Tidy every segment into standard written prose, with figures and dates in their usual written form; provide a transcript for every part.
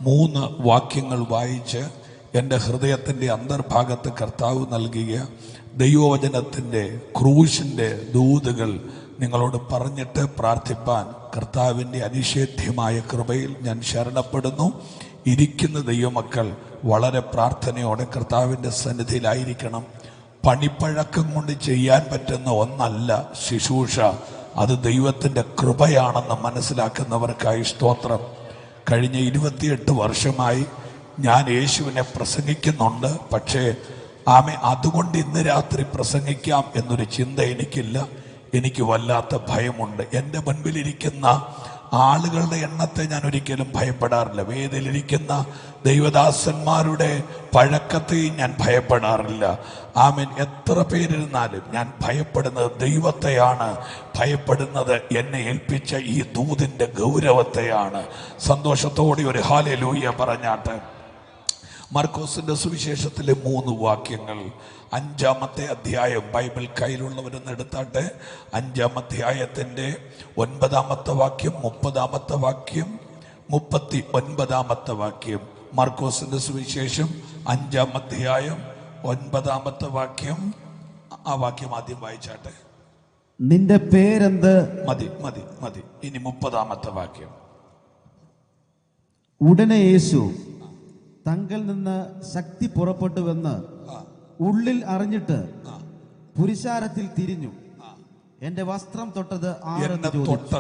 3 വാക്യങ്ങൾ വായിച്ച് എൻ്റെ ഹൃദയത്തിൻ്റെ അന്തർഭാഗത്ത് കർത്താവ് നൽകിയ ദൈവവചനത്തിൻ്റെ ക്രൂശിൻ്റെ ദൂതുകൾ നിങ്ങളോട് പറഞ്ഞിട്ട് പ്രാർത്ഥിപ്പാൻ കർത്താവിൻ്റെ അനിഷേധ്യമായ കൃപയിൽ ഞാൻ ശരണപ്പെടുന്നു. ഇരിക്കുന്ന ദൈവമക്കൾ വളരെ പ്രാർത്ഥനയോടെ കർത്താവിൻ്റെ സന്നിധിയിലായിരിക്കണം. പണിപ്പഴക്കം കൊണ്ട് ചെയ്യാൻ പറ്റുന്ന ഒന്നല്ല ശുശ്രൂഷ, അത് ദൈവത്തിൻ്റെ കൃപയാണെന്ന് മനസ്സിലാക്കുന്നവർക്കായി സ്തോത്രം. കഴിഞ്ഞ 28 വർഷമായി ഞാൻ യേശുവിനെ പ്രസംഗിക്കുന്നുണ്ട്. പക്ഷേ അതുകൊണ്ട് ഇന്ന് രാത്രി പ്രസംഗിക്കാം എന്നൊരു ചിന്ത എനിക്കില്ല. എനിക്ക് വല്ലാത്ത ഭയമുണ്ട്. എൻ്റെ മുൻപിലിരിക്കുന്ന ആളുകളുടെ എണ്ണത്തെ ഞാൻ ഒരിക്കലും ഭയപ്പെടാറില്ല. വേദിയിലിരിക്കുന്ന ദൈവദാസന്മാരുടെ പഴക്കത്തെയും ഞാൻ ഭയപ്പെടാറില്ല. ആമേൻ. എത്ര പേരിരുന്നാലും ഞാൻ ഭയപ്പെടുന്നത് ദൈവത്തെയാണ്, ഭയപ്പെടുന്നത് എന്നെ ഏൽപ്പിച്ച ഈ ദൂതിൻ്റെ ഗൗരവത്തെയാണ്. സന്തോഷത്തോടെ ഒരു ഹല്ലേലൂയ പറഞ്ഞാട്ട്. മർക്കോസിന്റെ സുവിശേഷത്തിലെ 3 വാക്യങ്ങൾ, 5-ാമത്തെ അധ്യായം, ബൈബിൾ കയ്യിലുള്ളവരെന്ന് എടുത്താട്ടെ. 5-ാം അധ്യായത്തിൻ്റെ 9-ാമത്തെ വാക്യം, 30-ാമത്തെ വാക്യം, 39-ാമത്തെ വാക്യം. മർക്കോസിന്റെ സുവിശേഷം 5-ാം അധ്യായം 9-ാമത്തെ വാക്യം. ആ വാക്യം ആദ്യം വായിച്ചാട്ടെ. നിന്റെ പേരെന്ത്? മതി മതി മതി. ഇനി 30-ാമത്തെ വാക്യം. ഉടനെ യേശു തങ്കിൽ നിന്ന് ശക്തി പുറപ്പെട്ടുവെന്ന് ഉള്ളിൽ അറിഞ്ഞിട്ട് പുരുഷാരത്തിൽ തിരിഞ്ഞു. എന്റെ വസ്ത്രം തൊട്ടത് ആരെന്ന് ചോദിച്ചു.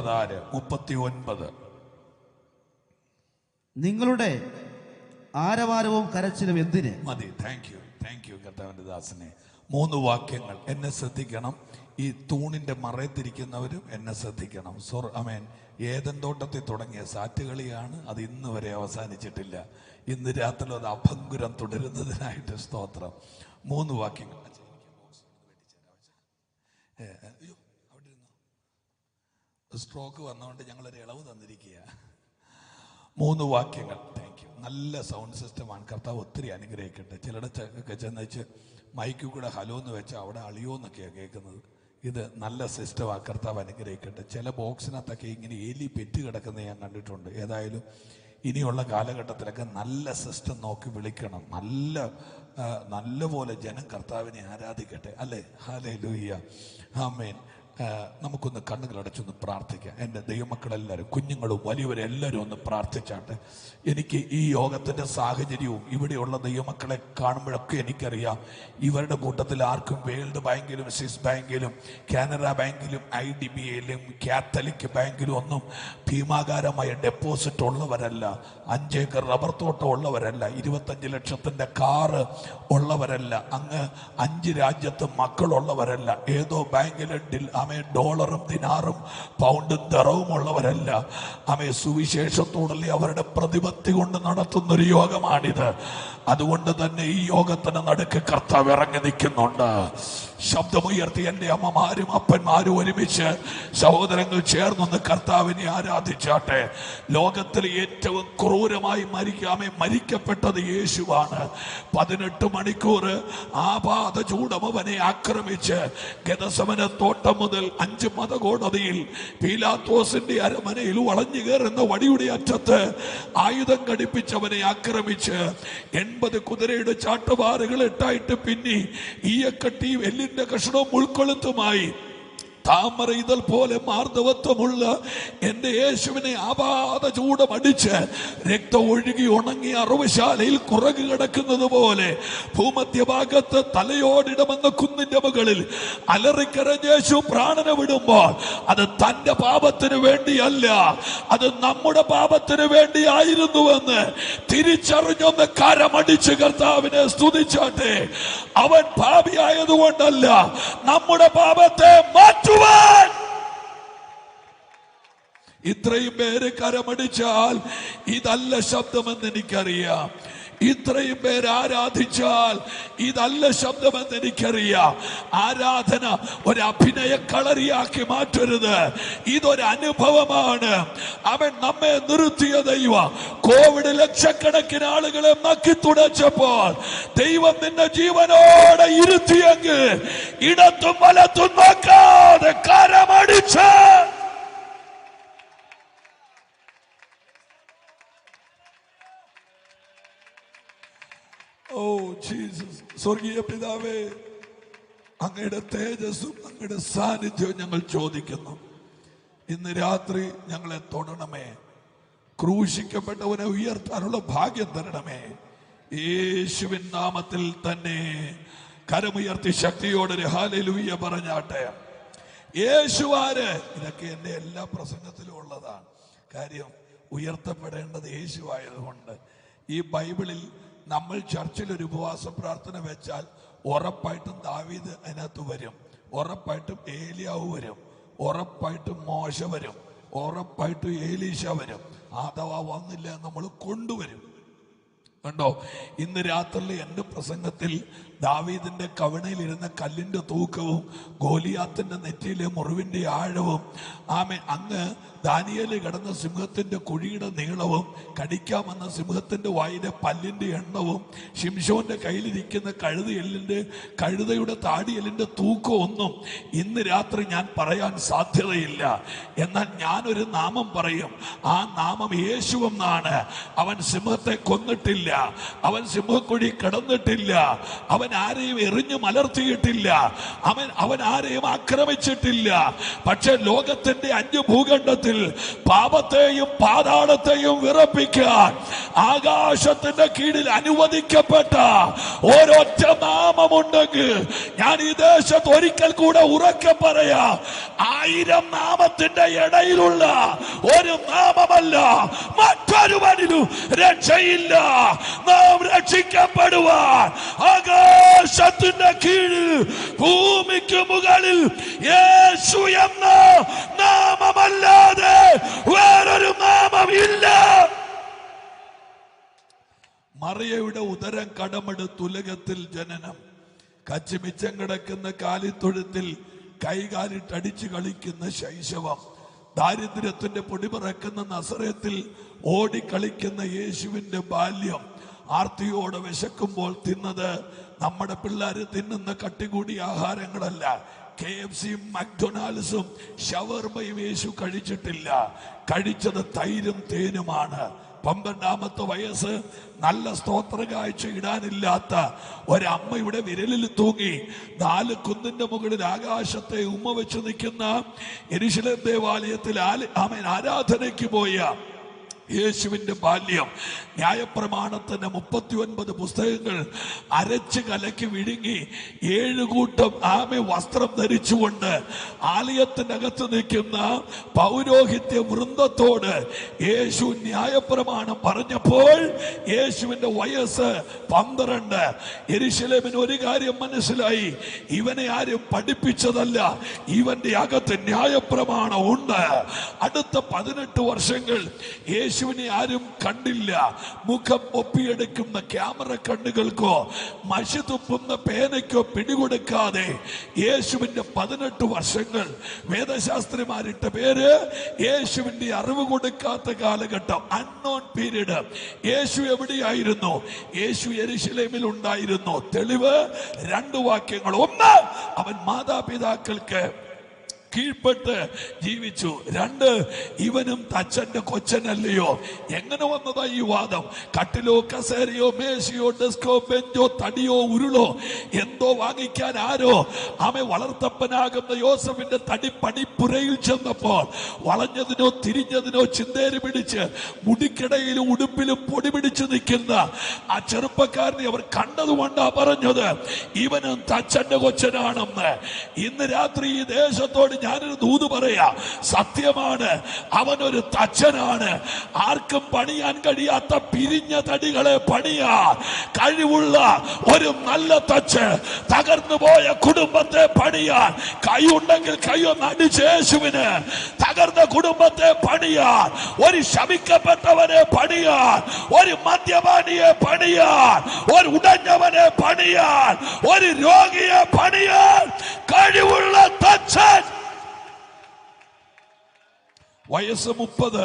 39. നിങ്ങളുടെ ആരവാരവും കരച്ചിലും എന്തിന്? മതി. താങ്ക് യു കർത്താവിന്റെ ദാസനെ. 3 വാക്യങ്ങൾ. എന്നെ ശ്രദ്ധിക്കണം. ഈ തൂണിന്റെ മറയത്തിരിക്കുന്നവരും എന്നെ ശ്രദ്ധിക്കണം. ആമേൻ. ഏദൻ തോട്ടത്തിൽ തുടങ്ങിയ സാറ്റുകളിയാണ്, അത് ഇന്ന് വരെ അവസാനിച്ചിട്ടില്ല. ഇന്ന് രാത്രി അത് അഭംഗുരം തുടരുന്നതിനായിട്ട് സ്തോത്രം. 3 വാക്യങ്ങൾ. സ്ട്രോക്ക് വന്നതുകൊണ്ട് ഞങ്ങളൊരു ഇളവ് തന്നിരിക്കുക. 3 വാക്യങ്ങൾ. Thank you. നല്ല സൗണ്ട് സിസ്റ്റമാണ്. കർത്താവ് ഒത്തിരി അനുഗ്രഹിക്കട്ടെ. ചിലടത്തൊക്കെ ചെന്നേച്ച് മൈക്കിൽ കൂടെ ഹലോ എന്ന് വെച്ചാൽ അവിടെ അളിയോ എന്നൊക്കെയാണ് കേൾക്കുന്നത്. ഇത് നല്ല സിസ്റ്റമാണ്. കർത്താവ് അനുഗ്രഹിക്കട്ടെ. ചില ബോക്സിനകത്തൊക്കെ ഇങ്ങനെ എലി പെറ്റ് കിടക്കുന്നത് ഞാൻ കണ്ടിട്ടുണ്ട്. ഏതായാലും ഇനിയുള്ള കാലഘട്ടത്തിലൊക്കെ നല്ല സിസ്റ്റം നോക്കി വിളിക്കണം. നല്ല പോലെ ജനം കർത്താവിനെ ആരാധിക്കട്ടെ. അല്ലേ? ഹല്ലേലൂയ. ആമേൻ. നമുക്കൊന്ന് കണ്ണുകളടച്ചൊന്ന് പ്രാർത്ഥിക്കാം. എൻ്റെ ദൈവമക്കളെല്ലാവരും, കുഞ്ഞുങ്ങളും വലിയവരും എല്ലാവരും ഒന്ന് പ്രാർത്ഥിച്ചാട്ടെ. എനിക്ക് ഈ യോഗത്തിൻ്റെ സാഹചര്യവും ഇവിടെയുള്ള ദൈവമക്കളെ കാണുമ്പോഴൊക്കെ എനിക്കറിയാം, ഇവരുടെ കൂട്ടത്തിൽ ആർക്കും വേൾഡ് ബാങ്കിലും സ്വിസ് ബാങ്കിലും കാനറ ബാങ്കിലും IDBയിലും കാത്തലിക് ബാങ്കിലും ഒന്നും ഭീമാകാരമായ ഡെപ്പോസിറ്റ് ഉള്ളവരല്ല. 5 ഏക്കർ റബ്ബർ തോട്ടം ഉള്ളവരല്ല. 25 ലക്ഷത്തിൻ്റെ കാറ് ഉള്ളവരല്ല. അങ്ങ് 5 രാജ്യത്ത് മക്കളുള്ളവരല്ല. ഏതോ ബാങ്കിലെ ഡോളറും ദിനാറും പൗണ്ടും ദറവും ഉള്ളവരല്ല. സുവിശേഷത്തോടുള്ള അവരുടെ പ്രതിപത്തി കൊണ്ട് നടത്തുന്നൊരു യോഗമാണിത്. അതുകൊണ്ട് തന്നെ ഈ യോഗത്തിന് നടുക്ക് കർത്താവ് ഇറങ്ങി നിൽക്കുന്നുണ്ട്. ശബ്ദമുയർത്തി എൻ്റെ അമ്മമാരും അപ്പന്മാരും ഒരുമിച്ച് സഹോദരങ്ങൾ ചേർന്നൊന്ന് കർത്താവിനെ ആരാധിച്ചാട്ടെ. ലോകത്തിൽ ഏറ്റവും ക്രൂരമായി മരിക്കപ്പെട്ടത് യേശുവാണ്. 18 മണിക്കൂർ ആപാത ചൂടം അവനെ ആക്രമിച്ച് ഗെത്സമനെ തോട്ടം മുതൽ 5 മതകോടതിയിൽ പീലാത്തോസിന്റെ അരമനയിൽ വളഞ്ഞു കയറുന്ന വടിയുടെ അറ്റത്ത് ആയുധം ഘടിപ്പിച്ചവനെ ആക്രമിച്ച് 80 കുതിരയുടെ ചാട്ടുപാറുകൾ 8ആയിട്ട് പിന്നി ഈയക്കട്ടി എല്ലിന്റെ കഷണവും ഉൾക്കൊളുത്തുമായി താമര ഇതൽ പോലെ മാർദ്ദവത്വമുള്ള എൻ്റെ യേശുവിനെ ആപാത ചൂടമടിച്ച് രക്തം ഒഴുകി ഉണങ്ങി അറവുശാലയിൽ കുറക് കിടക്കുന്നത് പോലെ ഭൂമധ്യഭാഗത്ത് തലയോടിടമെന്ന കുന്നിന്റെ മുകളിൽ അലറിക്കരഞ്ഞ് യേശു പ്രാണനെ വിടുമ്പോൾ അത് തൻ്റെ പാപത്തിന് വേണ്ടിയല്ല, അത് നമ്മുടെ പാപത്തിന് വേണ്ടിയായിരുന്നുവെന്ന് തിരിച്ചറിഞ്ഞൊന്ന് കരമടിച്ച് കർത്താവിനെ സ്തുതിച്ചാട്ടെ. അവൻ പാപിയായതുകൊണ്ടല്ല, നമ്മുടെ പാപത്തെ മാറ്റുവാൻ ഇത്രയും പേര് കരമടിച്ചാൽ ഇതല്ല ശബ്ദമെന്ന് എനിക്കറിയാം. ഇത്രയും പേര് ആരാധിച്ചാൽ ഇതല്ല ശബ്ദമെന്ന് എനിക്കറിയാം. ആരാധന ഒരു അഭിനയ കളരിയാക്കി മാറ്റരുത്. ഇതൊരു അനുഭവമാണ്. അവൻ നമ്മെ നിർത്തിയ ദൈവം കോവിഡ് ലക്ഷക്കണക്കിന് ആളുകളെ നക്കി തുടച്ചപ്പോൾ ദൈവം നിന്നെ ജീവനോടെ ഇരുത്തിയെങ്കിൽ ഇടത്തും വലത്തും നോക്കാതെ കരമടിച്ച് ഓ ജീസസ്. സ്വർഗീയ പിതാവേ, അങ്ങയുടെ തേജസ്സും അങ്ങയുടെ സാന്നിധ്യവും ഞങ്ങൾ ചോദിക്കുന്നു. ഇന്ന് രാത്രി ഞങ്ങളെ തൊടണമേ. ക്രൂശിക്കപ്പെട്ടവനെ ഉയർത്താനുള്ള ഭാഗ്യം തരണമേ. യേശുവിൻ നാമത്തിൽ തന്നെ കരമുയർത്തി ശക്തിയോടെ ഹല്ലേലൂയ പറഞ്ഞാട്ടെ. യേശുവാര്. ഇതൊക്കെ എൻ്റെ എല്ലാ പ്രസംഗത്തിലും ഉള്ളതാണ്. കാര്യം ഉയർത്തപ്പെടേണ്ടത് യേശുവായതുകൊണ്ട്. ഈ ബൈബിളിൽ നമ്മൾ ചർച്ചിൽ ഒരു ഉപവാസ പ്രാർത്ഥന വെച്ചാൽ ഉറപ്പായിട്ടും ദാവീദ് അതിനകത്ത് വരും, ഉറപ്പായിട്ടും ഏലിയാവ് വരും, ഉറപ്പായിട്ടും മോശ വരും, ഉറപ്പായിട്ടും ഏലീശ വരും. അഥവാ വന്നില്ല നമ്മൾ കൊണ്ടുവരും. കണ്ടോ, ഇന്ന് രാത്രി എൻ്റെ പ്രസംഗത്തിൽ ദാവീദിന്റെ കവണയിലിരുന്ന കല്ലിന്റെ തൂക്കവും ഗോലിയാത്തിന്റെ നെറ്റിയിലെ മുറിവിന്റെ ആഴവും അങ്ങ് ദാനിയേല് കിടന്ന സിംഹത്തിന്റെ കുഴിയുടെ നീളവും കടിക്കാമെന്ന സിംഹത്തിന്റെ വായിലെ പല്ലിന്റെ എണ്ണവും ശിംശോന്റെ കയ്യിലിരിക്കുന്ന കഴുതയുടെ താടിയെല്ലിന്റെ തൂക്കവും ഒന്നും ഇന്ന് രാത്രി ഞാൻ പറയാൻ സാധ്യതയില്ല. എന്നാൽ ഞാനൊരു നാമം പറയും. ആ നാമം യേശു എന്നാണ്. അവൻ സിംഹത്തെ കൊന്നിട്ടില്ല, അവൻ സിംഹക്കുഴി കിടന്നിട്ടില്ല, അവൻ ആരെയും എറിഞ്ഞു മലർത്തിയിട്ടില്ല, അവൻ ആരെയും ആക്രമിച്ചിട്ടില്ല. പക്ഷെ ലോകത്തിന്റെ 5 ഭൂഖണ്ഡത്തിൽ പാപത്തെയും പാതാളത്തെയും വിറപ്പിക്കാൻ ആകാശത്തിന്റെ കീഴിൽ അനുവദിക്കപ്പെട്ട ഒരൊറ്റ നാമമുണ്ടെങ്കിൽ ഞാൻ ഈ ദേശത്ത് ഒരിക്കൽ കൂടെ ഉറക്കെ പറയാം. 1000 നാമത്തിന്റെ ഇടയിലുള്ള ഒരു നാമമല്ല മറ്റൊരുവനിലും രക്ഷയില്ല. നാം രക്ഷിക്കപ്പെടുവാൻ ആകാശത്തിന്റെ കീഴിൽ ഭൂമിക്ക് മുകളിൽ യേശു എന്ന നാമമല്ലാതെ വേറൊരു നാമമില്ല. മറിയയുടെ ഉദരം കടമെടുത്ത് ഉലകത്തിൽ ജനനം. കച്ചിമിച്ചം കിടക്കുന്ന കാലിത്തൊഴുത്തിൽ കൈകാലിട്ടടിച്ചു കളിക്കുന്ന ശൈശവം. ദാരിദ്ര്യത്തിന്റെ പൊടിപിറക്കുന്ന നസറത്തിൽ ഓടിക്കളിക്കുന്ന യേശുവിന്റെ ബാല്യം. ആർത്തിയോടെ വിശക്കുമ്പോൾ തിന്നത് നമ്മുടെ പിള്ളേര് തിന്നുന്ന കട്ടികൂടിയ ആഹാരങ്ങളല്ല. KFCയും മക്ഡൊണാൾഡ്സും ഷവർമയും യേശു കഴിച്ചിട്ടില്ല. കഴിച്ചത് തൈരും തേനുമാണ്. 12ാമത്തെ വയസ്സ് നല്ല സ്തോത്ര കാഴ്ച ഇടാനില്ലാത്ത ഒരമ്മയുടെ വിരലിൽ തൂങ്ങി 4 കുന്നിന്റെ മുകളിൽ ആകാശത്തെ ഉമ്മ വെച്ച് നിൽക്കുന്ന യെരൂശലേം ദേവാലയത്തിൽ ആരാധനയ്ക്ക് പോയ യേശുവിന്റെ ബാല്യം. ന്യായപ്രമാണത്തിന്റെ 39 പുസ്തകങ്ങൾ അരച്ച് കലക്കി വിഴുങ്ങി 7 കൂട്ടം വസ്ത്രം ധരിച്ചുകൊണ്ട് ആലയത്തിനകത്ത് നിൽക്കുന്ന പൗരോഹിത്യ വൃന്ദത്തോട് യേശു ന്യായപ്രമാണം പറഞ്ഞപ്പോൾ യേശുവിന്റെ വയസ്സ് 12. യെരൂശലേമിന് ഒരു കാര്യം മനസ്സിലായി. ഇവനെ ആരും പഠിപ്പിച്ചതല്ല, ഇവന്റെ അകത്ത് ന്യായപ്രമാണം ഉണ്ട്. അടുത്ത 18 വർഷങ്ങൾ യേശുവിനെ ആരും കണ്ടില്ല. മുഖം ഒപ്പിയെടുക്കുന്ന ക്യാമറ കണ്ണുകൾക്കോ മഷി തുപ്പുന്ന പേനയ്ക്കോ പിടികൊടുക്കാതെ യേശുവിന്റെ 18 വർഷങ്ങൾ വേദശാസ്ത്രിമാരിട്ട പേര് യേശുവിന്റെ അറിവ് കൊടുക്കാത്ത കാലഘട്ടം, അൺനോൺ പീരീഡ്. യേശു എവിടെയായിരുന്നു? യേശു യെരൂശലേമിൽ ഉണ്ടായിരുന്നു. തെളിവ് 2 വാക്യങ്ങൾ. 1, അവൻ മാതാപിതാക്കൾക്ക് കീഴ്പ്പെട്ട് ജീവിച്ചു. 2, ഇവനും തച്ചന്റെ കൊച്ചനല്ലയോ? എങ്ങനെ വന്നതാ ഈ വാദം? കട്ടിലോ കസേരയോ മേശയോ ഡെസ്കോ ബെഞ്ചോ തടിയോ ഉരുളോ എന്തോ വാങ്ങിക്കാൻ ആരോ വളർത്തപ്പനാകുന്ന യോസഫിന്റെ തടിപ്പണിപ്പുരയിൽ ചെന്നപ്പോൾ വളഞ്ഞതിനോ തിരിഞ്ഞതിനോ ചിന്തേരി പിടിച്ച് മുടിക്കിടയിലും ഉടുപ്പിലും പൊടി പിടിച്ചു നിൽക്കുന്ന ആ ചെറുപ്പക്കാരനെ അവർ കണ്ടതുകൊണ്ടാ പറഞ്ഞത് ഇവനും തച്ചന്റെ കൊച്ചനാണെന്ന്. ഇന്ന് രാത്രി ഈ ദേശത്തോട് ഞാനൊരു ദൂത് പറയാ. സത്യമാണ്, അവനൊരു തച്ചനാണ്. ആർക്കും പണിയാൻ കഴിയാത്ത പിരിഞ്ഞ തടികളെ പണിയാൻ കഴിവുള്ള ഒരു നല്ല തച്ച്. തകർന്നു പോയ കുടുംബത്തെ പണിയാൻ കൈയുണ്ടെങ്കിൽ കൈയൊന്ന് അടിച്ച് യേശുവിന്. തകർന്ന കുടുംബത്തെ പണിയാൻ, ഒരു ശപിക്കപ്പെട്ടവനെ പണിയാൻ, ഒരു മദ്യപാനിയെ പണിയാൻ, ഒരു ഉടഞ്ഞവനെ പണിയാൻ, ഒരു രോഗിയെ പണിയാൻ കഴിവുള്ള തച്ചൻ. വയസ്സ് 30.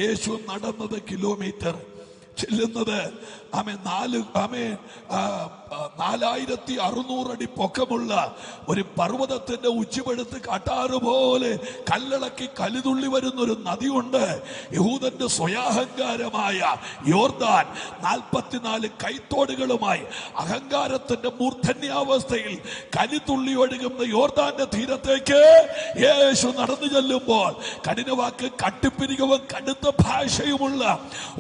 യേശു നടന്നത് കിലോമീറ്റർ. ചെല്ലുന്നത് 4600 അടി പൊക്കമുള്ള ഒരു പർവ്വതത്തിന്റെ ഉച്ചിപെടുത്ത് കാട്ടാറ് പോലെ കല്ലിളക്കി കലിതുള്ളി വരുന്ന ഒരു നദിയുണ്ട്. യഹൂദന്റെ സ്വയാഹങ്കാരമായ യോർദാൻ 44 കൈത്തോടുകളുമായി അഹങ്കാരത്തിന്റെ മൂർധന്യാവസ്ഥയിൽ കലിതുള്ളി ഒഴുകുന്ന യോർദാന്റെ തീരത്തേക്ക് യേശു നടന്നു ചെല്ലുമ്പോൾ കഠിനവാക്ക് കട്ടിപ്പിരികവും കടുത്ത ഭാഷയുമുള്ള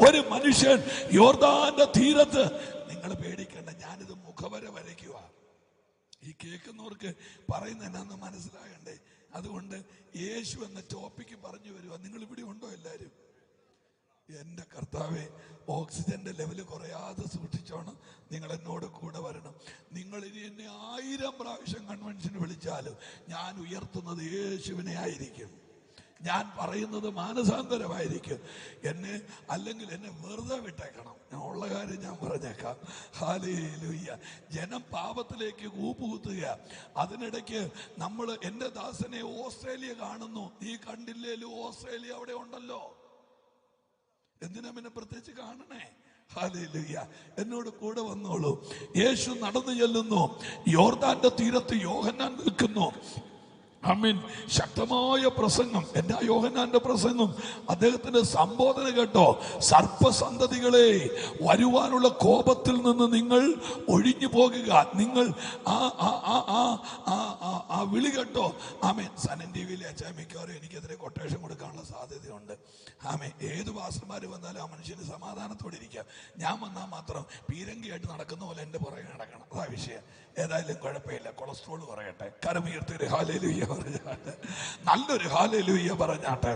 ഒരു മനുഷ്യൻ യോർദാന്റെ തീരത്ത്. നിങ്ങൾ പേടിക്കേണ്ട, ഞാനിത് മുഖവര വരയ്ക്കുക. ഈ കേൾക്കുന്നവർക്ക് പറയുന്ന എന്നാന്ന് മനസ്സിലാകണ്ടേ? അതുകൊണ്ട് യേശു എന്ന ടോപ്പിക്ക് പറഞ്ഞു വരിക. നിങ്ങൾ ഇവിടെ ഉണ്ടോ എല്ലാവരും? എൻ്റെ കർത്താവെ, ഓക്സിജന്റെ ലെവല് കുറയാതെ സൂക്ഷിച്ചോണം. നിങ്ങൾ എന്നോട് കൂടെ വരണം. നിങ്ങൾ ഇനി എന്നെ 1000 പ്രാവശ്യം കൺവെൻഷന് വിളിച്ചാലും ഞാൻ ഉയർത്തുന്നത് യേശുവിനെ ആയിരിക്കും. ഞാൻ പറയുന്നത് മാനസാന്തരമായിരിക്കും. അല്ലെങ്കിൽ എന്നെ വെറുതെ വിട്ടേക്കണം. ഞാൻ ഉള്ള കാര്യം ഞാൻ പറഞ്ഞേക്കാം. ഹല്ലേലൂയ. ജനം പാപത്തിലേക്ക് കൂപ്പുകുത്തുക. അതിനിടയ്ക്ക് നമ്മൾ എൻ്റെ ദാസനെ ഓസ്ട്രേലിയ കാണുന്നു. നീ കണ്ടില്ലേലും ഓസ്ട്രേലിയ അവിടെ ഉണ്ടല്ലോ. എന്തിനാ പിന്നെ പ്രത്യേകിച്ച് കാണണേ? ഹല്ലേലൂയ. എന്നോട് കൂടെ വന്നോളൂ. യേശു നടന്നു ചെല്ലുന്നു. യോർദാന്റെ തീരത്ത് യോഹന്നാൻ നിൽക്കുന്നു. ആമീൻ. ശക്തമായ പ്രസംഗം. എന്നാ യോഹന്നാന്റെ പ്രസംഗം? അദ്ദേഹത്തിന്റെ സംബോധന കേട്ടോ. സർപ്പസന്തതികളെ, വരുവാനുള്ള കോപത്തിൽ നിന്ന് നിങ്ങൾ ഒഴിഞ്ഞു പോകുക. നിങ്ങൾ ആ വിളി കേട്ടോ. ആമേൻ. സനൻ ടി വിയിലെ അച്ചാമിക്കാരും എനിക്കെതിരെ കൊട്ടേഷൻ കൊടുക്കാനുള്ള സാധ്യതയുണ്ട്. ആമേ. ഏത് പാസ്റ്റർമാര് വന്നാലും ആ മനുഷ്യന് സമാധാനത്തോടെ ഇരിക്കാം. ഞാൻ വന്നാൽ മാത്രം പീരങ്കിയായിട്ട് നടക്കുന്ന പോലെ എൻ്റെ പുറകെ നടക്കണം. അതാ വിഷയം. ഏതായാലും കുഴപ്പമില്ല. കൊളസ്ട്രോൾ കുറയട്ടെ. കരമുയർത്തി ഹാലേലൂയ പറഞ്ഞാട്ടെ. നല്ലൊരു ഹാലേലൂയ പറഞ്ഞാട്ടെ.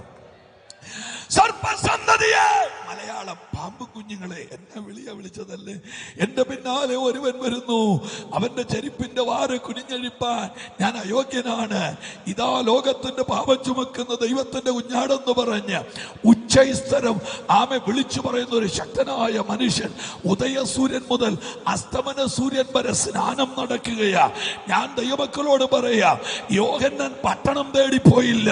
സർപ്പസന്തതിയെ, മലയാളം പാമ്പ് കുഞ്ഞുങ്ങളെ, എന്നെ വിളിച്ചതല്ലേ? എന്റെ പിന്നാലെ ഒരുവൻ വരുന്നു, അവന്റെ ചെരുപ്പിന്റെ വാറ് കുനിഞ്ഞഴിപ്പാൻ ഞാൻ അയോഗ്യനാണ്. ഇതാ ലോകത്തിന്റെ പാപം ചുമക്കുന്ന ദൈവത്തിന്റെ കുഞ്ഞാടെന്ന് പറഞ്ഞ് ഉച്ചസ്ഥരം വിളിച്ചു പറയുന്ന ഒരു ശക്തനായ മനുഷ്യൻ ഉദയസൂര്യൻ മുതൽ അസ്തമന സൂര്യൻ വരെ സ്നാനം നടക്കുകയാ. ഞാൻ ദൈവമക്കളോട് പറയാ, യോഹന്നാൻ പട്ടണം തേടി പോയില്ല,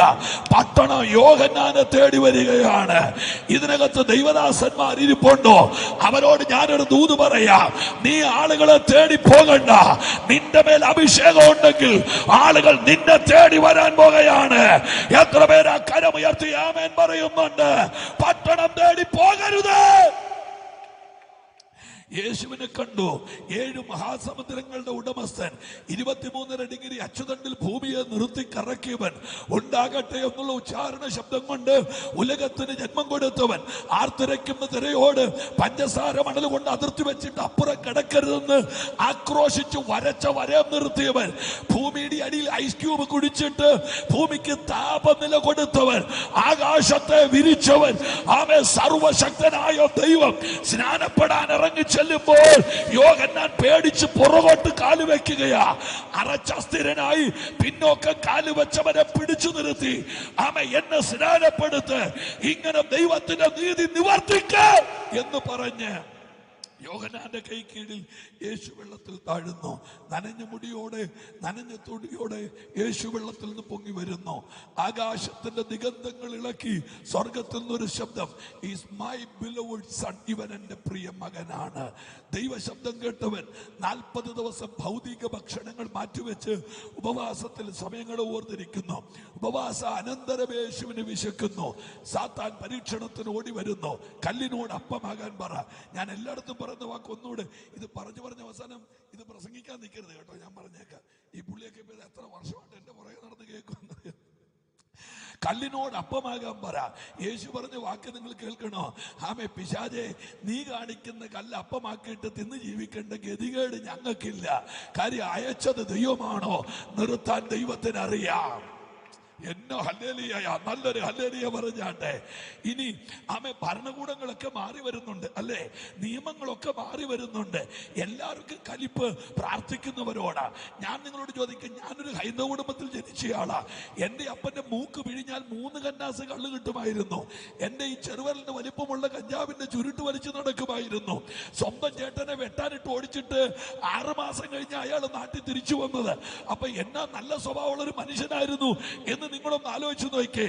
പട്ടണം യോഹന്നാനെ തേടി വരികയാണ്. ഇതിനകത്ത് ദൈവദാസന്മാർ ഇരിപ്പുണ്ടോ? അവരോട് ഞാനൊരു ദൂത് പറയാം. നീ ആളുകളെ തേടി പോകണ്ട. നിന്റെ മേൽ അഭിഷേകം ഉണ്ടെങ്കിൽ ആളുകൾ നിന്നെ തേടി വരാൻ പോകുകയാണ്. എത്ര പേര് കരമുയർത്തി ആമേൻ പറയുന്നുണ്ട്? പട്ടണം തേടി പോകരുത്. യേശുവിനെ കണ്ടു. 7 മഹാസമുദ്രങ്ങളുടെ ഉടമസ്ഥൻ, 23 ഡിഗ്രി അച്ചുതണ്ടിൽ ഭൂമിയെ നിർത്തി കറക്കിയവൻ, ഉണ്ടാകട്ടെ എന്നുള്ള ഉച്ചാരണ ശബ്ദം കൊണ്ട് ഉലകത്തിന് ജന്മം കൊടുത്തവൻ, ആർത്തിരയ്ക്കുന്ന തിരയോട് പഞ്ചസാര മണൽ കൊണ്ട് അതിർത്തി വെച്ചിട്ട് അപ്പുറം കിടക്കരുതെന്ന് ആക്രോശിച്ചു വരച്ച വരം നിർത്തിയവൻ, ഭൂമിയുടെ അടിയിൽ ഐസ് ക്യൂബ് കുടിച്ചിട്ട് ഭൂമിക്ക് താപനില കൊടുത്തവൻ, ആകാശത്തെ വിരിച്ചവൻ, ആമേ സർവശക്തനായ ദൈവം സ്നാനപ്പെടാൻ ഇറങ്ങി ചെല്ലുമ്പോൾ യോഹന്നാൻ പേടിച്ച് പുറകോട്ട് കാലുവെക്കുകയാ. അറച്ചസ്ഥിരനായി പിന്നോക്കം കാലുവെച്ചവനെ പിടിച്ചു നിർത്തി, എന്നെ സ്നാനപ്പെടുത്ത്, ഇങ്ങനെ ദൈവത്തിന്റെ നീതി നിവർത്തിക്ക എന്ന് പറഞ്ഞ് യോഹന്നാന്റെ കൈ കീഴിൽ യേശു വെള്ളത്തിൽ താഴുന്നു. നനഞ്ഞ മുടിയോടെ നനഞ്ഞ തൊടിയോടെ യേശു വെള്ളത്തിൽ നിന്ന് പൊങ്ങി വരുന്നു. ആകാശത്തിന്റെ ദിഗന്ധങ്ങൾ ഇളക്കി സ്വർഗത്തിൽ നിന്നൊരു ശബ്ദം, ഈസ് മൈ ബിലവഡ് സൺ, ഇവൻ എന്റെ പ്രിയ മകനാണ്. ദൈവശബ്ദം കേട്ടവൻ 40 ദിവസം ഭൗതിക ഭക്ഷണങ്ങൾ മാറ്റിവെച്ച് ഉപവാസത്തിൽ സമയങ്ങൾ ഓർത്തിരിക്കുന്നു. ഉപവാസ അനന്തരം യേശുവിന് വിശക്കുന്നു. സാത്താൻ പരീക്ഷണത്തിന് ഓടി വരുന്നു. കല്ലിനോട് അപ്പമാകാൻ പറ. ഞാൻ എല്ലായിടത്തും പറയുന്ന വാക്ക് ഒന്നുകൂടെ, ഇത് പറഞ്ഞു അവസാനം ഇത് പ്രസംഗിക്കാൻ നിൽക്കരുത് കേട്ടോ. ഞാൻ പറഞ്ഞേക്കാം, ഈ പുള്ളിയൊക്കെ ഇപ്പൊ എത്ര വർഷമായിട്ട് എന്റെ പുറകെ നടന്ന് കേൾക്കുന്നത്. കല്ലിനോട് അപ്പമാകാൻ പറ. യേശു പറഞ്ഞ വാക്ക് നിങ്ങൾ കേൾക്കണോ? ആമേ. പിശാചേ, നീ കാണിക്കുന്ന കല്ല് അപ്പമാക്കിയിട്ട് തിന്ന് ജീവിക്കേണ്ട ഗതികേട് ഞങ്ങൾക്കില്ല. കാര്യം അയച്ചത് ദൈവമാണോ നിർത്താൻ ദൈവത്തിന് അറിയാം. എന്നോ ഹല്ലേലൂയ, നല്ലൊരു ഹല്ലേലൂയ പറഞ്ഞാട്ടെ. ഇനി ഭരണകൂടങ്ങളൊക്കെ മാറി വരുന്നുണ്ട് അല്ലേ? നിയമങ്ങളൊക്കെ മാറി വരുന്നുണ്ട്. എല്ലാവർക്കും കലിപ്പ് പ്രാർത്ഥിക്കുന്നവരോടാ. ഞാൻ നിങ്ങളോട് ചോദിക്കും, ഞാനൊരു ഹൈന്ദവ കുടുംബത്തിൽ ജനിച്ചയാളാ. എൻ്റെ അപ്പന്റെ മൂക്ക് പിഴിഞ്ഞാൽ 3 കന്നാസ് കള്ള് കിട്ടുമായിരുന്നു. എൻ്റെ ഈ ചെറുവലിന്റെ വലിപ്പമുള്ള കഞ്ചാവിന്റെ ചുരുട്ട് വലിച്ചു നടക്കുമായിരുന്നു. സ്വന്തം ചേട്ടനെ വെട്ടാനിട്ട് ഓടിച്ചിട്ട് 6 മാസം കഴിഞ്ഞ് അയാൾ നാട്ടിൽ തിരിച്ചു വന്നത്. അപ്പൊ എന്നാ നല്ല സ്വഭാവമുള്ളൊരു മനുഷ്യനായിരുന്നു എന്ന് നിങ്ങൾ നിങ്ങളൊന്ന് ആലോചിച്ച് നോക്കിയേ.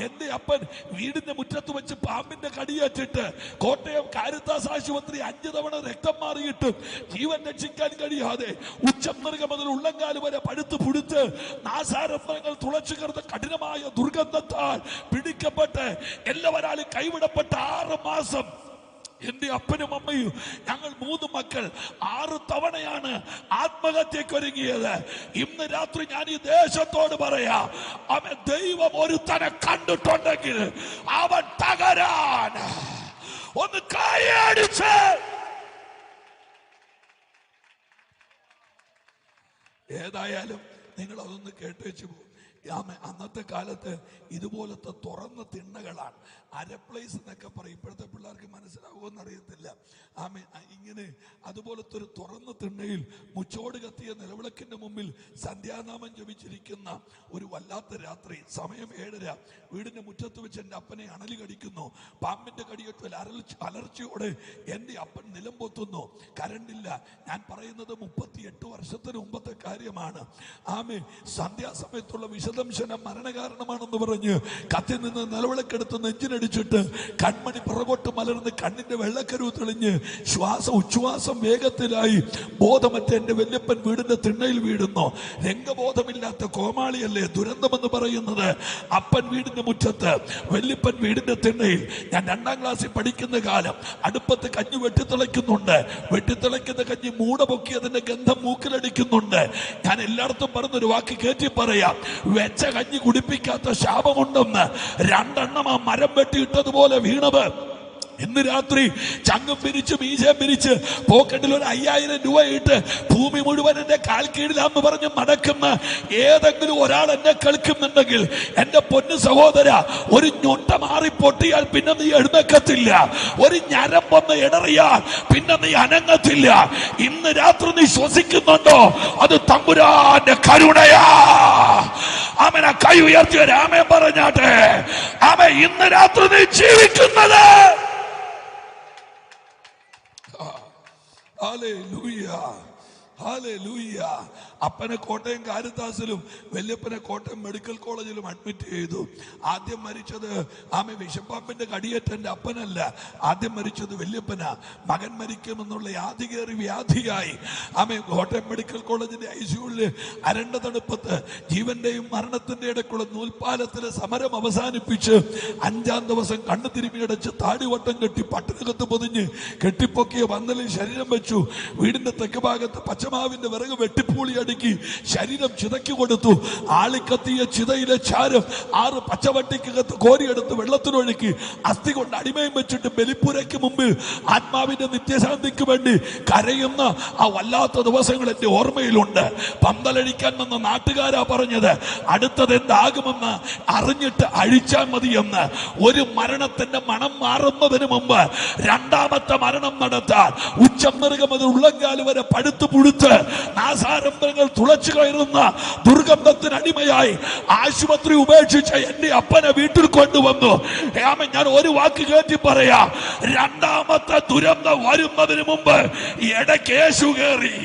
എന്റെ അപ്പൻ വീടിന്റെ മുറ്റത്ത് വെച്ച് പാമ്പിന്റെ കടിയേറ്റിട്ട് കോട്ടയം കാരിത്താസ് ആശുപത്രി 5 തവണ രക്തം മാറിയിട്ടും ജീവൻ രക്ഷിക്കാൻ കഴിയാതെ ഉച്ചമൃഗ മുതൽ ഉള്ളങ്കാല് വരെ പഴുത്ത് പുഴുത്ത് നാസാരംഭങ്ങൾ തുളച്ചു കയറുന്ന കഠിനമായ ദുർഗന്ധത്താൽ പിടിക്കപ്പെട്ട് എല്ലാവരാലും കൈവിടപ്പെട്ട 6 മാസം എന്റെ അപ്പനും അമ്മയും ഞങ്ങൾ 3 മക്കൾ 6 തവണയാണ് ആത്മഹത്യക്കൊരുങ്ങിയത്. ഇന്ന് രാത്രി ഞാൻ ഈ ദേശത്തോട് പറയാം, അവൻ ദൈവം ഒരുത്തനെ കണ്ടിട്ടുണ്ടെങ്കിൽ അവൻ തകരാൻ ഒന്ന് കൈയടിച്ച്. ഏതായാലും നിങ്ങൾ അതൊന്ന് കേട്ടേച്ചു പോകും. അന്നത്തെ കാലത്ത് ഇതുപോലത്തെ തുറന്ന തിണ്ണകളാണ്. അരപ്ലേസ് എന്നൊക്കെ പറയും. ഇപ്പോഴത്തെ പിള്ളേർക്ക് മനസ്സിലാവുമെന്ന് അറിയത്തില്ല. ഇങ്ങനെ അതുപോലത്തെ ഒരു തുറന്ന തിണ്ണയിൽ മുച്ചോട് കത്തിയ നിലവിളക്കിന്റെ മുമ്പിൽ സന്ധ്യാനാമം ജപിച്ചിരിക്കുന്ന ഒരു വല്ലാത്ത രാത്രി. സമയം 7:30. വീടിന്റെ മുറ്റത്ത് വെച്ച് എൻ്റെ അപ്പനെ അണലി കടിക്കുന്നു. പാമ്പിന്റെ കടിയേറ്റൽ അലർച്ചയോടെ എൻ്റെ അപ്പൻ നിലം പൊത്തുന്നു. കരണ്ടില്ല. ഞാൻ പറയുന്നത് 38 വർഷത്തിന് മുമ്പത്തെ കാര്യമാണ്. സന്ധ്യാസമയത്തുള്ള വിശദംശനം മരണകാരണമാണെന്ന് പറഞ്ഞ് കത്തിൽ നിന്ന് നിലവിളക്കെടുത്ത് നെഞ്ചിനടിച്ചിട്ട് കൺമണി പുറകോട്ട് മലർന്ന് കണ്ണിന്റെ വെള്ളക്കരു തെളിഞ്ഞ് ഉച്ഛ്വാസം വേഗത്തിലായി ബോധമറ്റ എൻ്റെ വല്യപ്പൻ വീടിന്റെ തിണ്ണയിൽ വീഴുന്നു. രംഗബോധമില്ലാത്ത കോമാളിയല്ലേ ദുരന്തമെന്ന് പറയുന്നത്. അപ്പൻ വീടിന്റെ മുറ്റത്ത്, വല്യപ്പൻ വീടിന്റെ തിണ്ണയിൽ. ഞാൻ 2ാം ക്ലാസ്സിൽ പഠിക്കുന്ന കാലം. അടുപ്പത്ത് കഞ്ഞി വെട്ടിത്തിളയ്ക്കുന്നുണ്ട്. വെട്ടിത്തിളയ്ക്കുന്ന കഞ്ഞി മൂട പൊക്കി അതിന്റെ ഗന്ധം മൂക്കിലടിക്കുന്നുണ്ട്. ഞാൻ എല്ലായിടത്തും പറഞ്ഞൊരു വാക്ക് കയറ്റി പറയാം, വെച്ച കഞ്ഞി കുടിപ്പിക്കാത്ത ശാപമുണ്ടെന്ന്. 2 എണ്ണം ആ മരം വെട്ടിയിട്ടതുപോലെ വീണത്. ഇന്ന് രാത്രി ചങ്ങം പിരിച്ച് മീശം പിരിച്ച് പോക്കറ്റിൽ ഒരു 5000 രൂപ ഇട്ട് ഭൂമി മുഴുവൻ എന്റെ കാൽ കീഴിലാന്ന് പറഞ്ഞ് നടക്കുന്ന ഏതെങ്കിലും ഒരാൾ എന്നെ കേൾക്കുന്നുണ്ടെങ്കിൽ, എന്റെ പൊന്നു സഹോദര, ഒരു ഞൊട്ട മാറി പൊട്ടിയാൽ പിന്നെ നീ എഴുന്നേക്കത്തില്ല. ഒരു ഞരമ്പൊന്ന് ഇടറിയാൽ പിന്നെ നീ അനങ്ങത്തില്ല. ഇന്ന് രാത്രി നീ ശ്വസിക്കുന്നുണ്ടോ? അത് തമ്പുരാന്റെ കരുണയാ. ആമേൻ. കൈ ഉയർത്തിയ രാമൻ പറഞ്ഞാട്ടെ. ആമേൻ. ഇന്ന് രാത്രി നീ ജീവിക്കുന്നത്. Hallelujah, hallelujah. അപ്പനെ കോട്ടയം കാരിത്താസിലും വല്യപ്പനെ കോട്ടയം മെഡിക്കൽ കോളേജിലും അഡ്മിറ്റ് ചെയ്തു. ആദ്യം മരിച്ചത് വിഷപ്പാമ്പിന്റെ കടിയേറ്റ എൻ്റെ അപ്പനല്ല. ആദ്യം മരിച്ചത് വല്യപ്പനാ. മകൻ മരിക്കുമെന്നുള്ള യാതികേറി വ്യാധിയായി കോട്ടയം മെഡിക്കൽ കോളേജിന്റെ ICUവിൽ അരണ്ട തണുപ്പത്ത് ജീവന്റെയും മരണത്തിന്റെ ഇടയ്ക്കുള്ള നൂൽപ്പാലത്തിലെ സമരം അവസാനിപ്പിച്ച് 5ാം ദിവസം കണ്ണു തിരുമിയടച്ച് താടിവട്ടം കെട്ടി പട്ടിനകത്ത് പൊതിഞ്ഞ് കെട്ടിപ്പൊക്കിയ പന്തലിൽ ശരീരം വെച്ചു. വീടിന്റെ തെക്ക് ഭാഗത്ത് പച്ചമാവിന്റെ വിറക് വെട്ടിപ്പൂളി അടുക്കി ശരീരം ചിതയ്ക്ക് കൊടുത്തു. ആളിക്കത്തിയ ചിതയിലെ ചാരം 6 പച്ചവട്ടിക്കകത്ത് കോരിയെടുത്ത് വെള്ളത്തിനൊഴുക്കി അസ്ഥി കൊണ്ട് അടിമയും വെച്ചിട്ട് ബലിപ്പുരയ്ക്ക് മുമ്പിൽ ആത്മാവിന്റെ നിത്യശാന്തിക്ക് വേണ്ടി കരയുന്ന ആ വല്ലാത്ത ദിവസങ്ങൾ എന്റെ ഓർമ്മയിലുണ്ട്. പന്തലഴിക്കാൻ വന്ന നാട്ടുകാരാ പറഞ്ഞത്, അടുത്തത് എന്താകുമെന്ന് അറിഞ്ഞിട്ട് അഴിച്ചാൽ മതിയെന്ന്. ഒരു മരണത്തിന്റെ മണം മാറുന്നതിന് മുമ്പ് 2ാമത്തെ മരണം നടത്താൻ ഉച്ചമൃഗം മുതൽ ഉള്ളങ്കാല് വരെ പഴുത്തു പുഴുത്ത് നാസാരംഭങ്ങൾ തുളച്ചു കയറുന്ന ദുർഗന്ധത്തിന് അടിമയായി ആശുപത്രി ഉപേക്ഷിച്ച എന്റെ അപ്പനെ വീട്ടിൽ കൊണ്ടുവന്നു. ഞാൻ ഒരു വാക്ക് കേട്ടി പറയാം, 2ാമത്തെ ദുരന്തം വരുന്നതിന് മുമ്പ് ഇടയ്ക്ക് യേശു കയറി.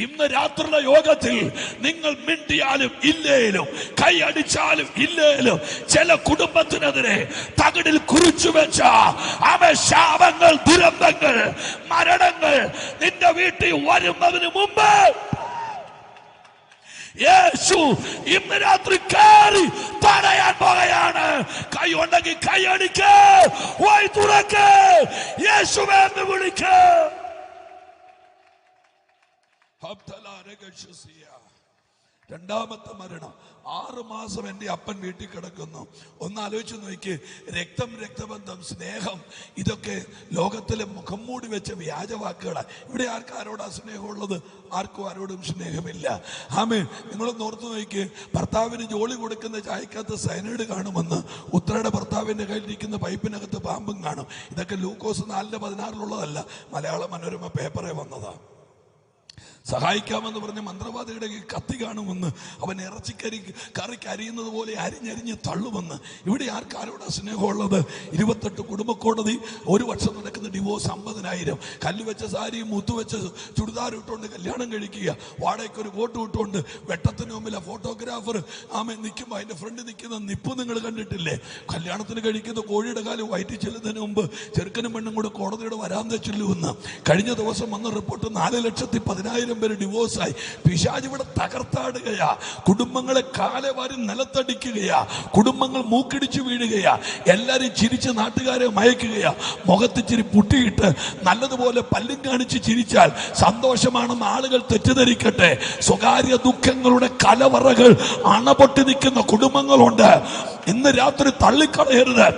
ഇന്ന് രാത്രിയുടെ യോഗത്തിൽ നിങ്ങൾ മിണ്ടിയാലും ഇല്ലേലും കൈ അടിച്ചാലും ഇല്ലേലും ചില കുടുംബത്തിനെതിരെ തകിടിൽ കുറിച്ചു വെച്ച ശാപങ്ങൾ, ദുരന്തങ്ങൾ, മരണങ്ങൾ നിന്റെ വീട്ടിൽ വരുന്നതിന് മുമ്പ് യേശു ഇന്ന് രാത്രി കയറി തടയാൻ പോകുകയാണ്. കൈ ഉണ്ടെങ്കിൽ കൈ അടിക്ക്, വായ് തുറക്ക്, യേശുവേ എന്ന് വിളിക്ക്. 2ാമത്തെ മരണം. 6 മാസം എൻ്റെ അപ്പൻ വീട്ടിൽ കിടക്കുന്നു. ഒന്ന് ആലോചിച്ച് നോക്കി. രക്തം, രക്തബന്ധം, സ്നേഹം, ഇതൊക്കെ ലോകത്തിലെ മുഖം മൂടി വെച്ച വ്യാജവാക്കുകളാണ്. ഇവിടെ ആരോടാ സ്നേഹമുള്ളത്? ആർക്കും ആരോടും സ്നേഹമില്ല. നിങ്ങളൊന്ന് ഓർത്തു നോക്കി. ഭർത്താവിന് ജോലി കൊടുക്കുന്ന ചായക്കകത്ത് സയനൈഡ് കാണുമെന്ന്, ഉത്രയുടെ ഭർത്താവിന്റെ കയ്യിലിരിക്കുന്ന പൈപ്പിനകത്ത് പാമ്പും കാണും. ഇതൊക്കെ ലൂക്കോസ് 4:16 മലയാള മനോരമ പേപ്പറെ വന്നതാണ്. സഹായിക്കാമെന്ന് പറഞ്ഞ മന്ത്രവാദിയുടെ കത്തി കാണുമെന്ന്, അവൻ കറിക്ക് അരിയുന്നത് പോലെ അരിഞ്ഞരിഞ്ഞ് തള്ളുമെന്ന്. ഇവിടെ ആരോടാ സ്നേഹമുള്ളത്? 28 കുടുംബക്കോടതി, 1 വർഷം നടക്കുന്ന ഡിവോഴ്സ് 50,000. കല്ല് വെച്ച സാരിയും മുത്തുവെച്ച ചുടിദാർ ഇട്ടുകൊണ്ട് കല്യാണം കഴിക്കുക, വാടകയ്ക്ക് ഒരു കോട്ട് ഇട്ടുകൊണ്ട് വെട്ടത്തിന് മുമ്പിൽ ഫോട്ടോഗ്രാഫർ നിൽക്കുമ്പോൾ അതിന്റെ ഫ്രണ്ട് നിൽക്കുന്ന നിപ്പ് നിങ്ങൾ കണ്ടിട്ടില്ലേ? കല്യാണത്തിന് കഴിക്കുന്ന കോഴിയുടെ കാല് വയറ്റി ചെല്ലുന്നതിന് മുമ്പ് ചെറുക്കനും പെണ്ണും കൂടെ കോടതിയുടെ വരാന്ത ചെല്ലുമെന്ന്. കഴിഞ്ഞ ദിവസം വന്ന റിപ്പോർട്ട് 4,10,000 പേര് ഡിവോഴ്സായി. പിശാച് ഇവിടെ തകർത്താടുകയാ, കുടുംബങ്ങളെ കാലെ വാരി നിലത്തടിക്കുകയാ, കുടുംബങ്ങൾ മൂക്കിടിച്ചു വീഴുകയാ, എല്ലാരും ചിരിച്ച് നാട്ടുകാരെ മയക്കുകയാ. മുഖത്തിച്ചിരി പുട്ടിയിട്ട് നല്ലതുപോലെ പല്ലും കാണിച്ച് ചിരിച്ചാൽ സന്തോഷമാണെന്ന് ആളുകൾ തെറ്റിദ്ധരിക്കട്ടെ. സ്വകാര്യ ദുഃഖങ്ങളുടെ കലവറകൾ അണപൊട്ടി നിൽക്കുന്ന കുടുംബങ്ങളുണ്ട്. ഇന്ന് രാത്രി തള്ളിക്കളയരുത്.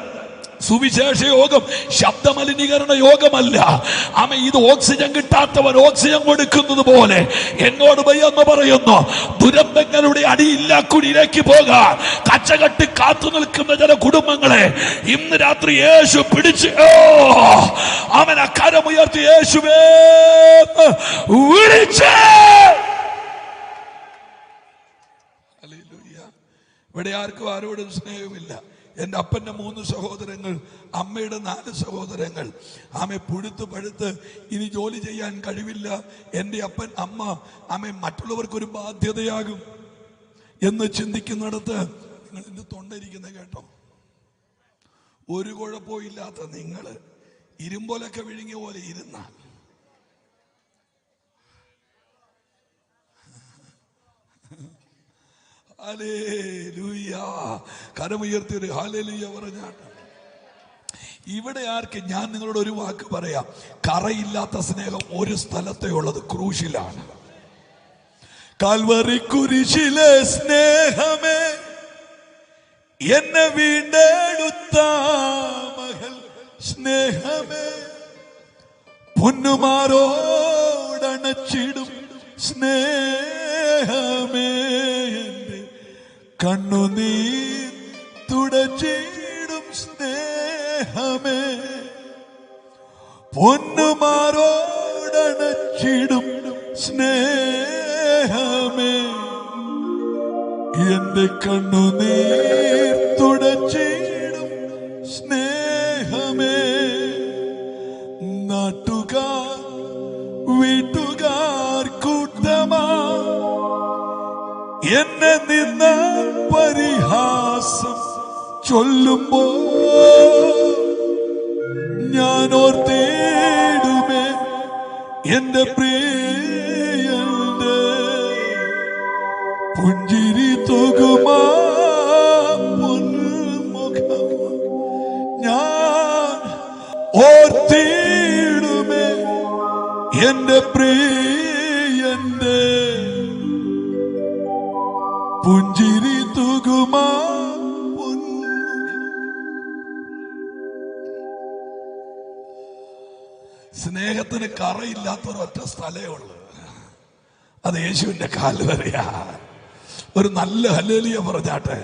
സുവിശേഷ യോഗം ശബ്ദമലിനീകരണ യോഗമല്ല. ഇത് ഓക്സിജൻ കിട്ടാത്തവൻ ഓക്സിജൻ കൊടുക്കുന്നത് പോലെ എന്നോട് എന്ന് പറയുന്നു. ദുരന്തങ്ങളുടെ അടിയില്ല കുടിയിലേക്ക് പോകാൻ കച്ചകെട്ടി കാത്തു നിൽക്കുന്ന ചില കുടുംബങ്ങളെ ഇന്ന് രാത്രി യേശു പിടിച്ച് അവൻ അക്കരമുയർത്തി യേശുവേ വിളിച്ച്. ഇവിടെ ആർക്കും ആരോടും സ്നേഹമില്ല. എൻ്റെ അപ്പൻ്റെ 3 സഹോദരങ്ങൾ, അമ്മയുടെ 4 സഹോദരങ്ങൾ. പുഴുത്ത് പഴുത്ത് ഇനി ജോലി ചെയ്യാൻ കഴിവില്ല. എൻ്റെ അപ്പൻ അമ്മ മറ്റുള്ളവർക്കൊരു ബാധ്യതയാകും എന്ന് ചിന്തിക്കുന്നിടത്ത് നിങ്ങൾ എൻ്റെ തൊണ്ടയിരിക്കുന്നത് കേട്ടോ. ഒരു കുഴപ്പവും ഇല്ലാത്ത നിങ്ങൾ ഇരുമ്പോലൊക്കെ വിഴുങ്ങിയ പോലെ ഇരുന്നാൽ കരമുയർത്തി ഒരു ഹല്ലേലൂയ പറഞ്ഞാണ്. ഇവിടെ ആർക്ക് ഞാൻ നിങ്ങളോട് ഒരു വാക്ക് പറയാം. കറയില്ലാത്ത സ്നേഹം ഒരു സ്ഥലത്തേ ഉള്ളത്, ക്രൂശിലാണ്. കാൽവറി കുരിശിലെ സ്നേഹമേ, എന്നെ വീണ്ടെടുത്ത മകൾ സ്നേഹമേ, പൊന്നുമാരോടണച്ചിടും സ്നേഹമേ, കണ്ണുനീർ തുടച്ചിടും സ്നേഹമേ, പൊന്നുമാരോടണച്ചിടും സ്നേഹമേ, എന്റെ കണ്ണുനീർ തുടച്ചിടും സ്നേഹമേ. നാട്ടുകാർ വീട്ടുകാർ കൂട്ടമാ എന്നെ നിന്ന പരിഹാസം ചൊല്ലുമ്പോ ഞാൻ ഓർത്തിടുമേ എന്റെ പ്രിയന്റെ പുഞ്ചിരി തൂകുമാ മുഖം. ഞാൻ ഓർത്തിടുമേ എന്റെ പ്രിയന്റെ പുഞ്ചിരി തൂകുമാ. സ്നേഹത്തിന് കറയില്ലാത്തൊരൊറ്റ സ്ഥലമേ ഉള്ളൂ, അത് യേശുവിന്റെ കാൽവരിയാ. ഒരു നല്ല ഹല്ലേലൂയ പറഞ്ഞാട്ടെ.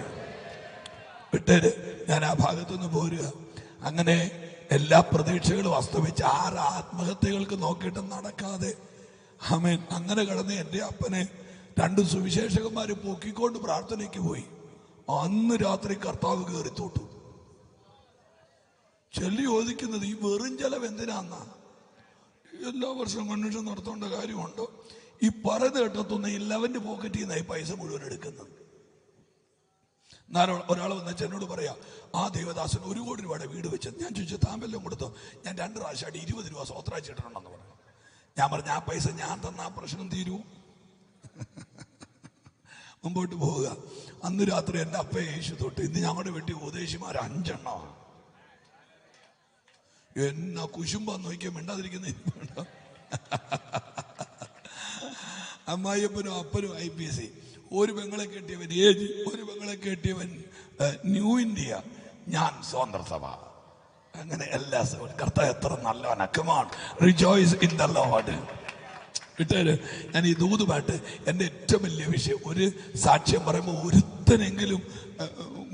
വിട്ടേര്, ഞാൻ ആ ഭാഗത്തുനിന്ന് പോരുക. അങ്ങനെ എല്ലാ പ്രതീക്ഷകളും അസ്തമിച്ച് 6 ആത്മഹത്യകൾക്ക് നോക്കിയിട്ട് നടക്കാതെ ആമേൻ അങ്ങനെ കടന്ന് എൻ്റെ അപ്പനെ 2 സുവിശേഷകന്മാര് പൊക്കിക്കൊണ്ട് പ്രാർത്ഥനയ്ക്ക് പോയി. അന്ന് രാത്രി കർത്താവ് കയറി തോട്ടു. ചൊല്ലി ചോദിക്കുന്നത് ഈ വെറും ചെലവ് എന്തിനാന്നാ? എല്ലാ വർഷവും കൺവെൻഷൻ നടത്തേണ്ട കാര്യമുണ്ടോ? ഈ പറയുന്ന കേട്ടത്തൊന്ന് 11 പോക്കറ്റിൽ നിന്നായി പൈസ മുഴുവൻ എടുക്കുന്നത്. ഒരാൾ വന്നാൽ എന്നോട് പറയാ, ആ ദേവദാസൻ 1 കോടി രൂപയുടെ വീട് വെച്ചത്. ഞാൻ ചോദിച്ചു, താമ്പെല്ലാം കൊടുത്തോ? ഞാൻ 2 പ്രാവശ്യമായിട്ട് 20 രൂപ സ്വത്രാച്ചിട്ടുണ്ടെന്ന് പറഞ്ഞു. ഞാൻ പറഞ്ഞു, ആ പൈസ ഞാൻ തന്ന ആ പ്രശ്നം തീരൂ. മുമ്പോട്ട് പോവുക. അന്ന് രാത്രി എൻ്റെ അപ്പ യേശു തൊട്ട്. ഇന്ന് ഞങ്ങളുടെ വീട്ടിൽ ഉപദേശിമാർ 5 എണ്ണമാണ്. എന്നാ കുശുമ്പാന്ന് നോക്കിയാൽ മിണ്ടാതിരിക്കുന്ന അമ്മായിയപ്പനും അപ്പനും IPC. ഒരു പെങ്ങളെ കെട്ടിയവൻ ഏജ്, ഒരു പെങ്ങളെ കെട്ടിയവൻ ന്യൂ ഇന്ത്യ, ഞാൻ സ്വതന്ത്ര സഭ. അങ്ങനെ എല്ലാ കർത്താവ് എത്ര നല്ലവനാ. Come on, rejoice in the Lord. വിട്ടേര്. ഞാൻ ഈ ദൂതുപാട്ട് എൻ്റെ ഏറ്റവും വലിയ വിഷയം. ഒരു സാക്ഷ്യം പറയുമ്പോൾ ഒരുത്തനെങ്കിലും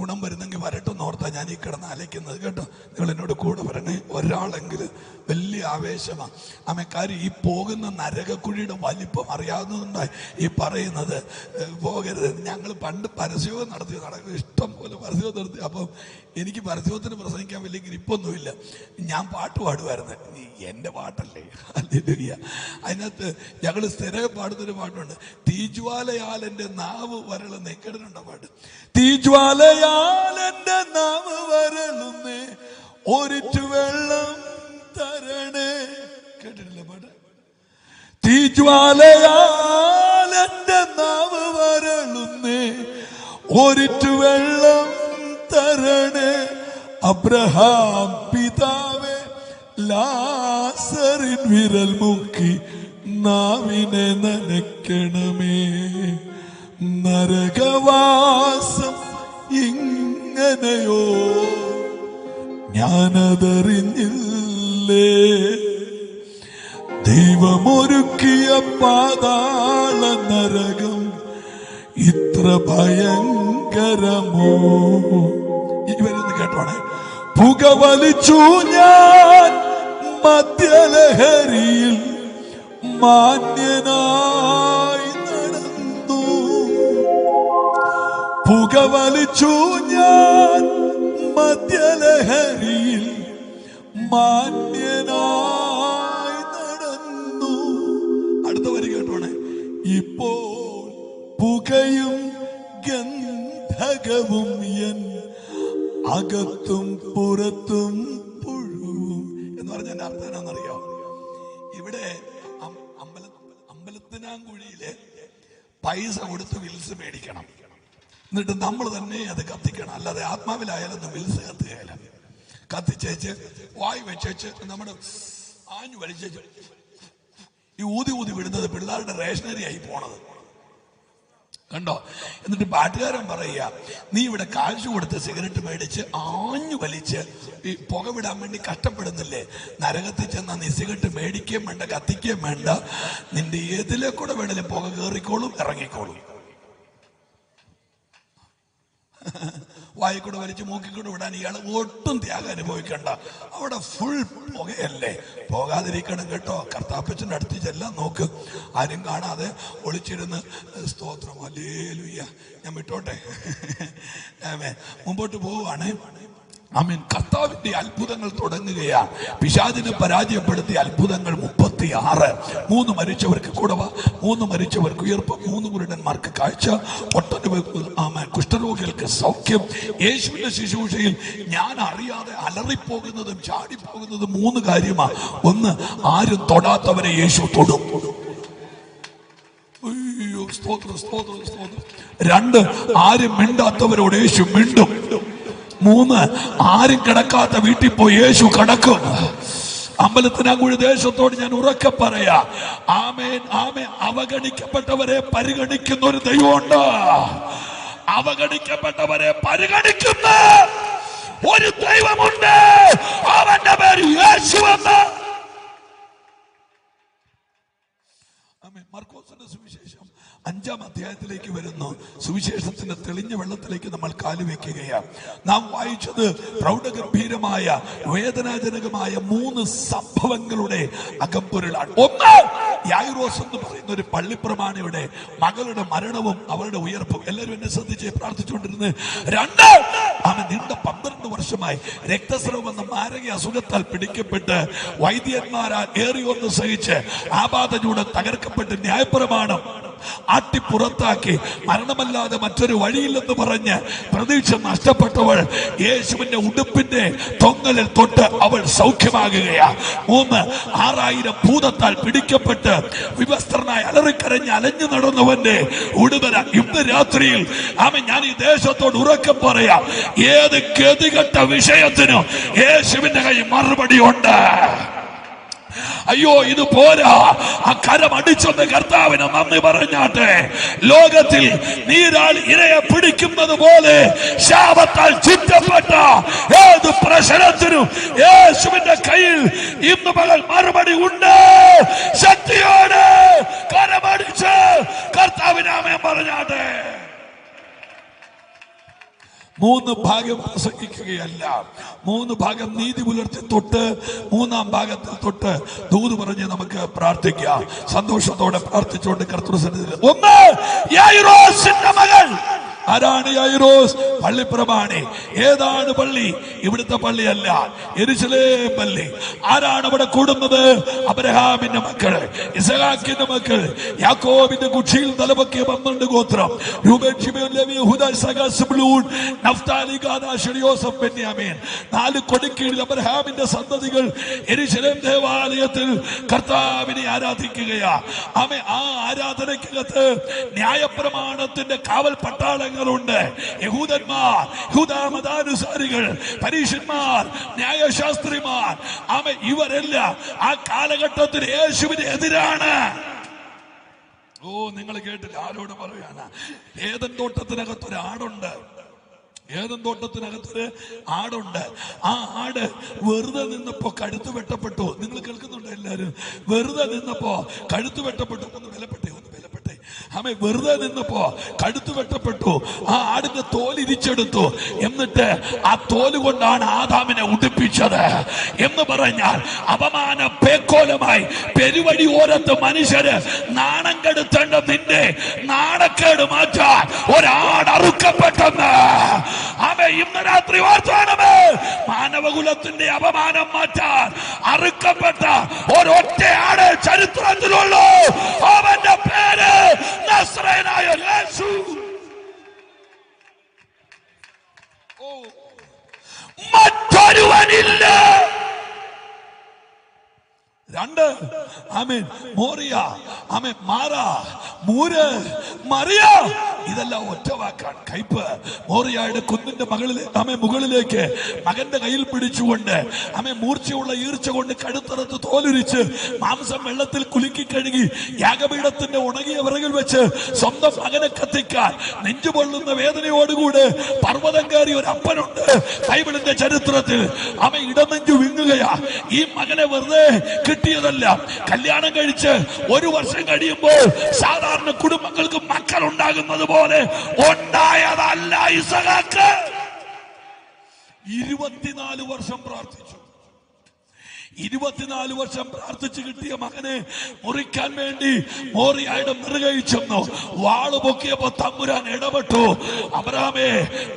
ഗുണം വരുന്നെങ്കിൽ വരട്ടെന്ന് ഓർത്താ ഞാൻ ഈ കിടന്ന് അലയ്ക്കുന്നത് കേട്ടോ. നിങ്ങൾ എന്നോട് കൂടെ വരണേ. ഒരാളെങ്കിലും വലിയ ആവേശമാണ് കാര്യം ഈ പോകുന്ന നരകക്കുഴിയുടെ വലിപ്പം അറിയാവുന്നതുകൊണ്ടായി ഈ പറയുന്നത് പോകരുത്. ഞങ്ങൾ പണ്ട് പരസ്യവും നടത്തി നടക്കും, ഇഷ്ടം പോലെ പരസ്യവും നടത്തി. അപ്പം എനിക്ക് പരസ്യത്തിന് പ്രസംഗിക്കാൻ വലിയ ഗ്രിപ്പൊന്നുമില്ല. ഞാൻ പാട്ട് പാടുമായിരുന്നു, എൻ്റെ പാട്ടല്ലേ ഹല്ലേലൂയ. അതിനകത്ത് ഞങ്ങൾ സ്ഥിരം പാടുന്നൊരു പാട്ടുണ്ട്, തീജ്വാലയാൽ എൻ്റെ നാവ് വരളുന്നേ. കേട്ടിട്ടുണ്ടോ പാട്ട്? തീജ്വാലയാൽ എൻ്റെ നാവ് വരളുന്നേ, ഒരിറ്റു വെള്ളം തരണേ. കേട്ടിട്ടില്ല പാട്ട്? തീജ്വാലയാൽ എൻ്റെ നാവ് വരളുന്നേ, ഒരിറ്റു വെള്ളം തരണേ. അബ്രഹാം പിതാവേ ലാസറിൻ വിരൽ മുക്കി നാവിനെ നനയ്ക്കണമേ. നരകവാസം ഇങ്ങനെയോ ഞാനതറിഞ്ഞില്ലേ. ദൈവമൊരുക്കിയ പാതാള നരകം ഇത്ര ഭയങ്കരമോ. ഇവരൊന്ന് കേട്ടോണേ. പുകവലിച്ചു ഞാൻ മദ്യലഹരിയിൽ മാന്യനായി നടന്നു. പുകവലിച്ചു ഞാൻ മദ്യലഹരിയിൽ മാന്യനായി നടന്നു. അടുത്ത വരി കേട്ടോണേ. ഇപ്പോൾ പുകയും ഗന്ധകവും എൻ അകത്തും പുറത്തും പുഴുവും എന്ന് പറഞ്ഞ എന്റെ അർത്ഥം എന്നാണെന്നറിയോ? ഇവിടെ അമ്പലത്തിനാങ്കുഴിയില് പൈസ കൊടുത്ത് വിൽസ് മേടിക്കണം, എന്നിട്ട് നമ്മൾ തന്നെ അത് കത്തിക്കണം. അല്ലാതെ ആത്മാവിലായാലൊന്നും വിൽസ് കത്തുകയില്ല. കത്തിച്ചേച്ച് വായു വെച്ചേച്ച് നമ്മുടെ ആഞ്ഞു വലിച്ചേച്ച് ഈ ഊതി ഊതി വിടുന്നത് പിള്ളേരുടെ റേഷനറി ആയി പോണത് കണ്ടോ. എന്നിട്ട് പാട്ടുകാരൻ പറയുക, നീ ഇവിടെ കാശ് കൊടുത്ത് സിഗരറ്റ് മേടിച്ച് ആഞ്ഞു വലിച്ച് ഈ പുക വിടാൻ വേണ്ടി കഷ്ടപ്പെടുന്നില്ലേ? നരകത്തിൽ ചെന്നാൽ നീ സിഗരറ്റ് മേടിക്കുകയും വേണ്ട, കത്തിക്കുകയും വേണ്ട, നിന്റെ ഏതിലെ കൂടെ വേണേലും പുക കയറിക്കോളും, ഇറങ്ങിക്കോളും. വായിക്കൂടെ വലിച്ച് മൂക്കിക്കൂടെ വിടാൻ ഇയാൾ ഒട്ടും ത്യാഗം അനുഭവിക്കണ്ട. അവിടെ ഫുൾ പുകയല്ലേ. പോകാതിരിക്കണം കേട്ടോ. കർത്താപ്പച്ചൻ്റെ അടുത്ത് ചെല്ലാൻ നോക്ക്, ആരും കാണാതെ ഒളിച്ചിരുന്ന് സ്തോത്രം ഹല്ലേലൂയ. ഞാൻ വിട്ടോട്ടെ, മുമ്പോട്ട് പോവുകയാണ്. ആമേൻ. കർത്താവിന്റെ അത്ഭുതങ്ങൾ തുടങ്ങുകയാണ്. പിശാചിനെ പരാജയപ്പെടുത്തിയ അത്ഭുതങ്ങൾ 36. 3 മരിച്ചവർക്ക് കൂടവ, 3 മരിച്ചവർക്ക് ഉയർപ്പ്, 3 കുരുടന്മാർക്ക് കാഴ്ച, കുഷ്ഠരോഗികൾക്ക് സൗഖ്യം. യേശുവിന്റെ ശുശ്രൂഷയിൽ ഞാൻ അറിയാതെ അലറിപ്പോകുന്നതും ചാടിപ്പോകുന്നതും 3 കാര്യമാണ്. 1, ആരും തൊടാത്തവരെ യേശു തൊടും. അയ്യോ, സ്തോത്രം സ്തോത്രം സ്തോത്രം. 2, ആരും മിണ്ടാത്തവരോട് യേശു മിണ്ടും. 3, ആരും കിടക്കാത്ത വീട്ടിൽ പോയി യേശു കിടക്കും. അമ്പലത്തിനാങ്കുഴി ദേശത്തോട് ഞാൻ ഉറക്കെ പറയാ, ആമേൻ ആമേൻ. അവഗണിക്കപ്പെട്ടവരെ പരിഗണിക്കുന്ന ഒരു ദൈവമുണ്ട്. അവഗണിക്കപ്പെട്ടവരെ പരിഗണിക്കുന്ന ഒരു ദൈവമുണ്ട്. അവന്റെ പേര് യേശു എന്ന്. മർക്കോസിന്റെ സുവിശേഷം 5-ാം അധ്യായത്തിലേക്ക് വരുന്നു. സുവിശേഷത്തിന്റെ തെളിഞ്ഞ വെള്ളത്തിലേക്ക് നമ്മൾ കാലുവെക്കുകയാണ്. നാം വായിച്ചത് പ്രൗഢഗംഭീരമായ വേദനാജനകമായ 3 സംഭവങ്ങളുടെ അകമ്പൊരുളാണ്. 1, യായിറോസ് എന്ന് പറയുന്ന ഒരു പള്ളിപ്രമാണിയുടെ മകളുടെ മരണവും അവരുടെ ഉയർപ്പും. എല്ലാവരും എന്നെ ശ്രദ്ധിച്ച് പ്രാർത്ഥിച്ചുകൊണ്ടിരുന്നത്. 2, അവൻ നീണ്ട 12 വർഷമായി രക്തസ്രവം എന്ന മാരക അസുഖത്താൽ പിടിക്കപ്പെട്ട് വൈദ്യന്മാരാൽ ഏറിയൊന്ന് സഹിച്ച് ആപാദചൂട് തകർക്കപ്പെട്ട് ന്യായപ്രമാണം ആട്ടിപ്പുറത്താക്കി മരണമല്ലാതെ മറ്റൊരു വഴിയില്ലെന്ന് പറഞ്ഞ് പ്രതീക്ഷ നഷ്ടപ്പെട്ടവൾ യേശുവിന്റെ ഉടുപ്പിന്റെ തൊങ്ങലിൽ തൊട്ട് അവൾ സൗഖ്യമാകുകയാണ്. 3, 6000 ഭൂതത്താൽ പിടിക്കപ്പെട്ട് വിവസ്ത്രനായി അലറിക്കരഞ്ഞ് അലഞ്ഞു നടന്നവന്റെ ഉടുതല ഇന്ന് രാത്രിയിൽ ഞാൻ ഈ ദേശത്തോട് ഉറക്കം പറയാം, ഏത് ഗതികെട്ട വിഷയത്തിനും യേശുവിന്റെ കൈ മറുപടി ഉണ്ട്. അയ്യോ, ഇത് പോരാ. ആ കരം അടിച്ചൊന്ന് കർത്താവിന് നന്ദി പറഞ്ഞാട്ടെ. ലോകത്തിൽ നീരാൾ ഇരയെ പിടിക്കുന്നത് പോലെ ശാപത്താൽ ചുറ്റപ്പെട്ട ഏത് പ്രശ്നത്തിനും യേശുവിന്റെ കയ്യിൽ ഇന്ന് പകൽ മറുപടി ഉണ്ട്. ശക്തിയോടെ കരമടിച്ച് കർത്താവിന് ആമേൻ പറഞ്ഞാട്ടെ. 3 ഭാഗം പ്രസംഗിക്കുകയല്ല. 3 ഭാഗം നീതി പുലർത്തി തൊട്ട് 3-ാം ഭാഗത്തിൽ തൊട്ട് ദൂത് പറഞ്ഞ് നമുക്ക് പ്രാർത്ഥിക്കാം. സന്തോഷത്തോടെ പ്രാർത്ഥിച്ചുകൊണ്ട് കർത്തൃസന്നിധിയിൽ. 1, യായിറോസിന്റെ മകൾ. ആരാണ് യായിറോസ്? പള്ളിപ്രമാണി. ഏതാണ് പള്ളി? ഇവിടുത്തെ പള്ളിയല്ല, യെരുശലേം പള്ളി. ആരാണ് അവിടെ കൂടുന്നത്? അബ്രഹാമിന്റെ മക്കള്, ഇസഹാക്കിന്റെ മക്കൾ, യാക്കോബിന്റെ കുക്ഷിയിൽ തലപൊക്കിയ 12 ഗോത്രം, രൂബേൻ, ശിമെയോൻ, ലേവി, യഹൂദ, ഇസ്സാഖാർ, സെബൂലൂൻ, നഫ്താലി, ഗാദ്, ആശേർ, യോസഫ്, ബെന്യാമീൻ. 4 കൊടിക്കീഴിൽ അബ്രഹാമിന്റെ സന്തതികൾ യെരുശലേം ദേവാലയത്തിൽ കർത്താവിനെ ആരാധിക്കുകയാ. ആ ആരാധനയ്ക്കകത്ത് ന്യായപ്രമാണത്തിന്റെ കാവൽ പട്ടാളങ്ങളുണ്ട്. യഹൂദന്മാർ, യഹൂദമതാനുസാരികൾ, പരീശന്മാർ, ന്യായശാസ്ത്രിമാർ. ഇവരെല്ലാം ആ കാലഘട്ടത്തിൽ യേശുവിന് എതിരാണ്. നിങ്ങൾ കേട്ടില്ല? ആരോട് പറയാണ്? ഏദൻ തോട്ടത്തിനകത്തൊരു ആടുണ്ട്. ഏദൻ തോട്ടത്തിനകത്തൊരു ആടുണ്ട്. ആ ആട് വെറുതെ നിന്നപ്പോ കഴുത്ത് വെട്ടപ്പെട്ടു. നിങ്ങൾ കേൾക്കുന്നുണ്ടോ എല്ലാരും? വെറുതെ നിന്നപ്പോ കഴുത്ത് വെട്ടപ്പെട്ടു. ഒന്ന് ബലപ്പെട്ടെ. വെറുതെ നിന്നപ്പോ കഴുത്ത് വെട്ടപ്പെട്ടു. ആ ആടിന്റെ തോലിരിച്ചെടുത്തു. എന്നിട്ട് ആ തോല് കൊണ്ടാണ് ആദാമിനെ ഉടുപ്പിച്ചത് എന്ന് പറഞ്ഞാൽ അപമാന പേക്കോലമായി പെരുവഴി ഓരത്ത് മനുഷ്യര് നാണം കെടുത്തേണ്ട നിന്റെ നാണക്കേട് മാറ്റാൻ ഒരാട് അറുക്കപ്പെട്ടെന്ന് ഇന്ന് രാത്രി വാർത്താനമേ. മാനവകുലത്തിന്റെ അപമാനം മാറ്റാൻ അറുക്കപ്പെട്ട ഒരൊറ്റ ആട് ചരിത്രത്തിലുള്ളൂ. അവന്റെ പേര് നസ്രയനായ യേശു. മറ്റൊരുവനില്ല. 2 ആമേൻ. മോറിയ, ആമേൻ. മാറ, മൂര്, മറിയ. ഇതെല്ലാം ഒറ്റ വാക്കാണ്. കയ്പ്. മോറിയയുടെ കുന്നിന്റെ മുകളിലേക്ക് മകന്റെ കയ്യിൽ പിടിച്ചുകൊണ്ട് മൂർച്ചയുള്ള ഈർച്ച കൊണ്ട് കഴുത്തറത്ത് തോലുരിച്ച് മാംസം വെള്ളത്തിൽ കുലുക്കി കഴുകി യാഗപീഠത്തിന്റെ ഉണങ്ങിയ വിറകിൽ വെച്ച് സ്വന്തം മകനെ കത്തിക്കാൻ നെഞ്ചുപൊള്ളുന്ന വേദനയോടുകൂടെ പർവ്വതം കയറിയ ഒരു അപ്പനുണ്ട് ബൈബിളിന്റെ ചരിത്രത്തിൽ. ഇടനെഞ്ചു വിങ്ങുകയാ. ഈ മകനെ വെറുതെ കിട്ടിയതല്ല. കല്യാണം കഴിച്ച് 1 വർഷം കഴിയുമ്പോൾ സാധാരണ കുടുംബങ്ങൾക്ക് മക്കൾ ഉണ്ടാകുന്നത് പോലെ ഉണ്ടായതല്ല ഇസഹാക്ക്. 24 വർഷം പ്രാർത്ഥിച്ചു. 24 വർഷം പ്രാർത്ഥിച്ചു കിട്ടിയ മകനെ മുറിക്കാൻ വേണ്ടി മോറിയയുടെ നെറുകയിൽ ചെന്നു. വാള് പൊക്കിയപ്പോ തമ്പുരാൻ ഇടപെട്ടു. അബ്രഹാമേ,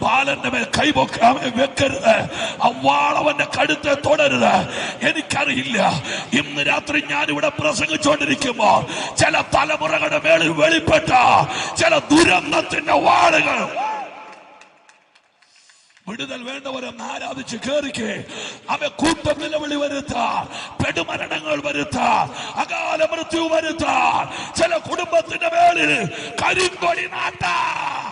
ബാലന്റെ മേൽ കൈപൊക്കാമേ വെക്കരുത്. ആ വാളവന്റെ കഴുത്തെ തൊടരുത്. എനിക്കറിയില്ല, ഇന്ന് രാത്രി ഞാൻ ഇവിടെ പ്രസംഗിച്ചുകൊണ്ടിരിക്കുമ്പോ ചില തലമുറകളുടെ മേളിൽ വെളിപ്പെട്ട ചില ദുരന്തത്തിന്റെ വാളുകൾ വിടുതൽ വേണ്ടവരെന്ന് ആരാധിച്ച് കേറിക്കേ. കൂട്ടം നിലവിളി വരുത്താൻ, പെടുമരണങ്ങൾ വരുത്താൻ, അകാല മൃത്യു വരുത്താൻ, ചില കുടുംബത്തിന്റെ മേളിൽ കരിങ്കൊടി നാട്ടാൻ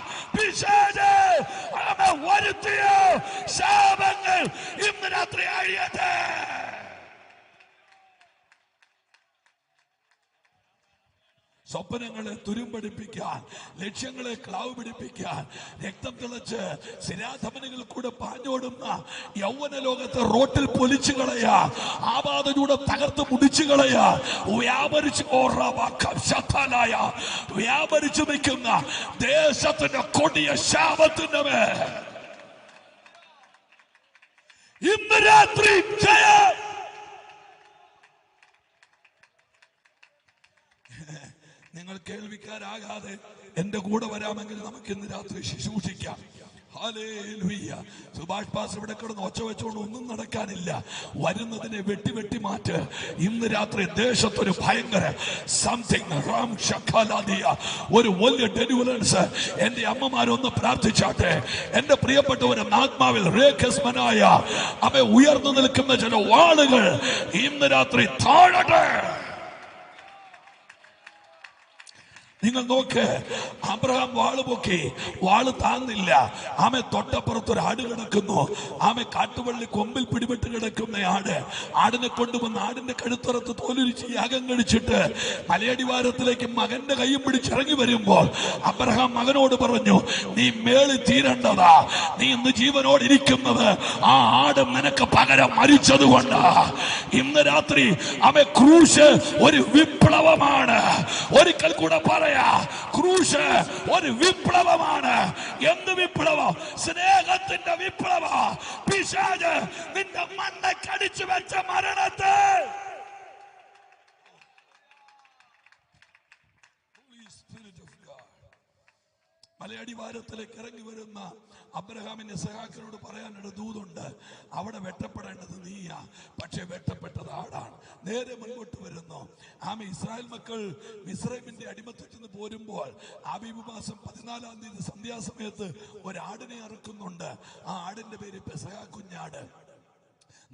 വരുത്തിയ ശാപങ്ങൾ ഇന്ന് രാത്രി അഴിയട്ടെ. സ്വപ്നങ്ങളെ തുരുമ്പടിപ്പിക്കാൻ, ലക്ഷ്യങ്ങളെ ക്ലാവ് പിടിപ്പിക്കാൻ, രക്തം തിളച്ച് ശിരാധമനികൾ കൂടെ പാഞ്ഞോടുന്ന യൗവന ലോകത്തെ റോട്ടിൽ പൊലിച്ചു കളയാ, ആപാതയുടെ തകർത്ത് മുടിച്ചു കളയാ, വ്യാപരിച്ചു നിൽക്കുന്ന ദേശത്തിന്റെ കൊടിയ ശാപത്തിന്റെ മേൽ ഇന്ന് രാത്രി ജയം. നിങ്ങൾ കേൾവിക്കാരാകാതെ എന്റെ കൂടെ വരാമെങ്കിൽ നമുക്ക് ഇന്ന് രാത്രി ശുശ്രൂഷിക്കാം. ഹല്ലേലൂയ. സുഭാഷ് പാസ് ഇവിടെ കിടന്ന് ഒച്ച വെച്ചുകൊണ്ട് ഒന്നും നടക്കാനില്ല. വരുന്നതിനെ വെട്ടി വെട്ടി മാറ്റ്. ഇന്ന് രാത്രി ദേശത്തൊരു ഭയങ്കര സംതിങ് ഒരു വലിയ ഡെലിവറൻസ് എന്റെ അമ്മമാരൊന്ന് പ്രാർത്ഥിച്ചാട്ടെ. എന്റെ പ്രിയപ്പെട്ടവരെ, ആത്മാവിൽ രേഖസ്മനായ ഉയർന്നു നിൽക്കുന്ന ചില വാളുകൾ ഇന്ന് രാത്രി താഴട്ടെ. നിങ്ങൾ നോക്ക്, അബ്രഹാം വാള് പൊക്കി, വാള് താന്നില്ല. തൊട്ടപ്പുറത്തൊരു ആട് കിടക്കുന്നു. കാട്ടുവള്ളി കൊമ്പിൽ പിടിപെട്ട് കിടക്കുന്ന ആടിനെ കൊണ്ടുവന്ന് ആടിന്റെ കഴുത്തറത്ത് തോലുരിച്ച് യാഗം കഴിച്ചിട്ട് മലയടിവാരത്തിലേക്ക് മകന്റെ കൈയും പിടിച്ചിറങ്ങി വരുമ്പോൾ അബ്രഹാം മകനോട് പറഞ്ഞു, നീ മേളി തീരേണ്ടതാ. നീ ഇന്ന് ജീവനോട് ഇരിക്കുന്നത് ആ ആട് നിനക്ക് പകരം മരിച്ചത് കൊണ്ടാ. ഇന്ന് രാത്രി ക്രൂശ് ഒരു വിപ്ലവമാണ്. ഒരിക്കൽ കൂടെ പറയാം, പറയാ, ക്രൂശ് ഒരു വിപ്ലവമാണ്. എന്ത് വിപ്ലവം? സ്നേഹത്തിന്റെ വിപ്ലവം. പിശാച് നിന്റെ മണ്ണക്കടിച്ചു വെച്ച മരണത്തെ മലയടിവാരത്തിലേക്ക് ഇറങ്ങി വരുന്ന അബ്രഹാമിന്റെ ഇസ്ഹാക്കിനോട് പറയാനൊരു ദൂതുണ്ട്. അവിടെ വെട്ടപ്പെടേണ്ടത് നീയാ, പക്ഷെ വെട്ടപ്പെട്ടത് ആടാണ്. നേരെ മുൻപോട്ട് വരുന്നു. ഇസ്രായേൽ മക്കൾ മിസ്രൈമിന്റെ അടിമത്തത്തിൽ നിന്ന് പോരുമ്പോൾ ആബീബ് മാസം 14-ാം തീയതി സന്ധ്യാസമയത്ത് ഒരാടിനെ അറുക്കുന്നുണ്ട്. ആ ആടിന്റെ പേര് പെസഹ കുഞ്ഞാട്.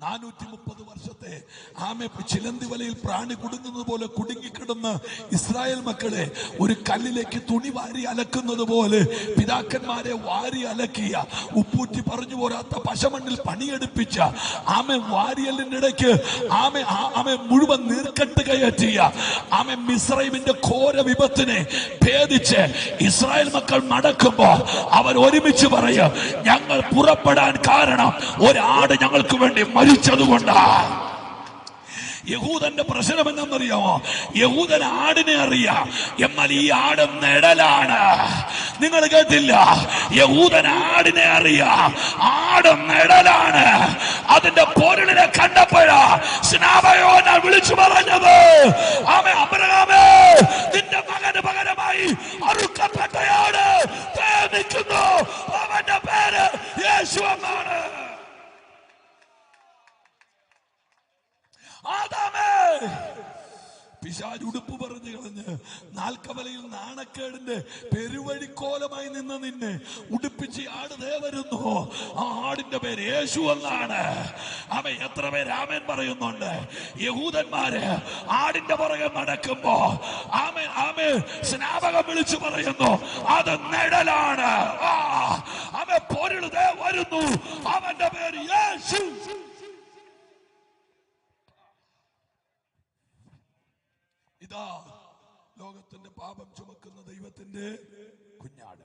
430 വർഷത്തെ ചിലന്തി വലയിൽ പ്രാണി കുടുങ്ങുന്നത് പോലെ കുടുങ്ങിക്കിടന്ന് ഇസ്രായേൽ മക്കളെ ഒരു കല്ലിലേക്ക് തുണി വാരി അലക്കുന്നത് പോലെ പിതാക്കന്മാരെ വാരി അലക്കിയ, ഉപ്പൂറ്റി പറഞ്ഞു പോരാത്ത പശമണ്ണിൽ പണിയെടുപ്പിച്ച വാരിയലിന്റെ ഇടയ്ക്ക് മുഴുവൻ നീർക്കെട്ട് കയറ്റിയ മിസ്രൈമിന്റെ ഘോര വിപത്തിനെ ഭേദിച്ച് ഇസ്രായേൽ മക്കൾ നടക്കുമ്പോ അവർ ഒരുമിച്ച് പറയും, ഞങ്ങൾ പുറപ്പെടാൻ കാരണം ഒരാട് ഞങ്ങൾക്ക് വേണ്ടി മരിച്ചതുകൊണ്ടാ. യഹൂദന്റെ പ്രശ്നം എന്നറിയാമോ? യഹൂദൻ ആടിനെ അറിയാം, എന്നാൽ ഈ ആട് നിഴലാണ്. നിങ്ങൾ കേട്ടില്ല? യഹൂദൻ ആടിനെ അറിയാം, ആട് നിഴലാണ്. അതിന്റെ പൊരുളിനെ കണ്ടപ്പോഴാ സ്നാപയോൻ വിളിച്ചു പറഞ്ഞത്, അബ്രഹാമേ, നിന്റെ മകന് പകരമായി അറുക്കപ്പെട്ടയാട് നിൽക്കുന്നു, അവന്റെ പേര് യേശു എന്നാണ്. പിശാച് ഉടുപ്പ് പറഞ്ഞു കളഞ്ഞ് നാൽക്കവലയിൽ നാണക്കേടിന്റെ പെരുവഴിക്കോലമായി നിന്ന് നിന്നെ ഉടുപ്പിച്ച് ആട് ദേ വരുന്നു. ആ ആടിന്റെ പേര് യേശു എന്നാണ്. എത്ര പേര് ആമേൻ പറയുന്നുണ്ട്? യഹൂദന്മാര് ആടിന്റെ പുറകെ നടക്കുമ്പോ സ്നാപകം വിളിച്ചു പറയുന്നു, അത് നിഴലാണ്. പൊരുൾ ദേ വരുന്നു, അവന്റെ പേര് യേശു. ഇതാ ലോകത്തിന്റെ പാപം ചുമക്കുന്ന ദൈവത്തിന്റെ കുഞ്ഞാട്.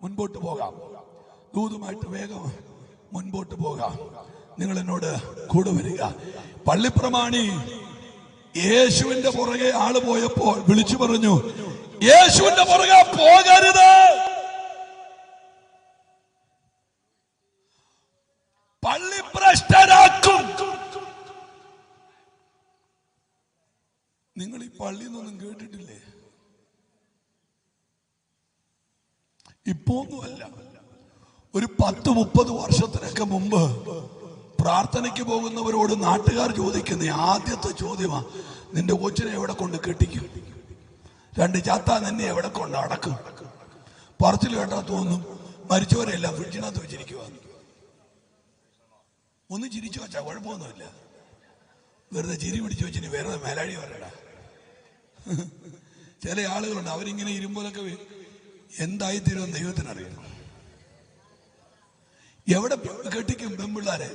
മുൻപോട്ട് പോകാം, ദൂതുമായിട്ട് വേഗം മുൻപോട്ട് പോകാം. നിങ്ങൾ എന്നോട് കൂടെ വരിക. പള്ളിപ്രമാണി യേശുവിന്റെ പുറകെ ആള് പോയപ്പോൾ വിളിച്ചു പറഞ്ഞു, യേശുവിന്റെ പുറകെ പോകരുത്. പള്ളി ഭ്രഷ്ടരാക്കും. നിങ്ങൾ ഈ പള്ളിയിൽ നിന്നൊന്നും കേട്ടിട്ടില്ലേ? ഇപ്പൊന്നുമല്ല, ഒരു 10-30 വർഷത്തിനൊക്കെ മുമ്പ് പ്രാർത്ഥനയ്ക്ക് പോകുന്നവരോട് നാട്ടുകാർ ചോദിക്കുന്ന ആദ്യത്തെ ചോദ്യമാ, നിന്റെ കൊച്ചിനെ എവിടെ കൊണ്ട് കെട്ടിക്കും? 2 ചാത്ത നിന്നെ എവിടെ കൊണ്ട് അടക്കും? പറച്ചിൽ കേട്ടാ തോന്നും മരിച്ചവരെല്ലാം ഫ്രിഡ്ജിനകത്ത് വെച്ചിരിക്കുക. ഒന്ന് ചിരിച്ചു വെച്ചാ കുഴപ്പമൊന്നുമില്ല. വെറുതെ ചിരി പിടിച്ചു വെച്ചിന് വെറുതെ മേലാഴി വരണ്ട. ചില ആളുകളുണ്ട്, അവരിങ്ങനെ ഇരുമ്പോലൊക്കെ എന്തായിത്തീരുമെന്ന് ദൈവത്തിനറിയാം. എവിടെ കെട്ടിക്കും പെൺപിള്ളാരെ?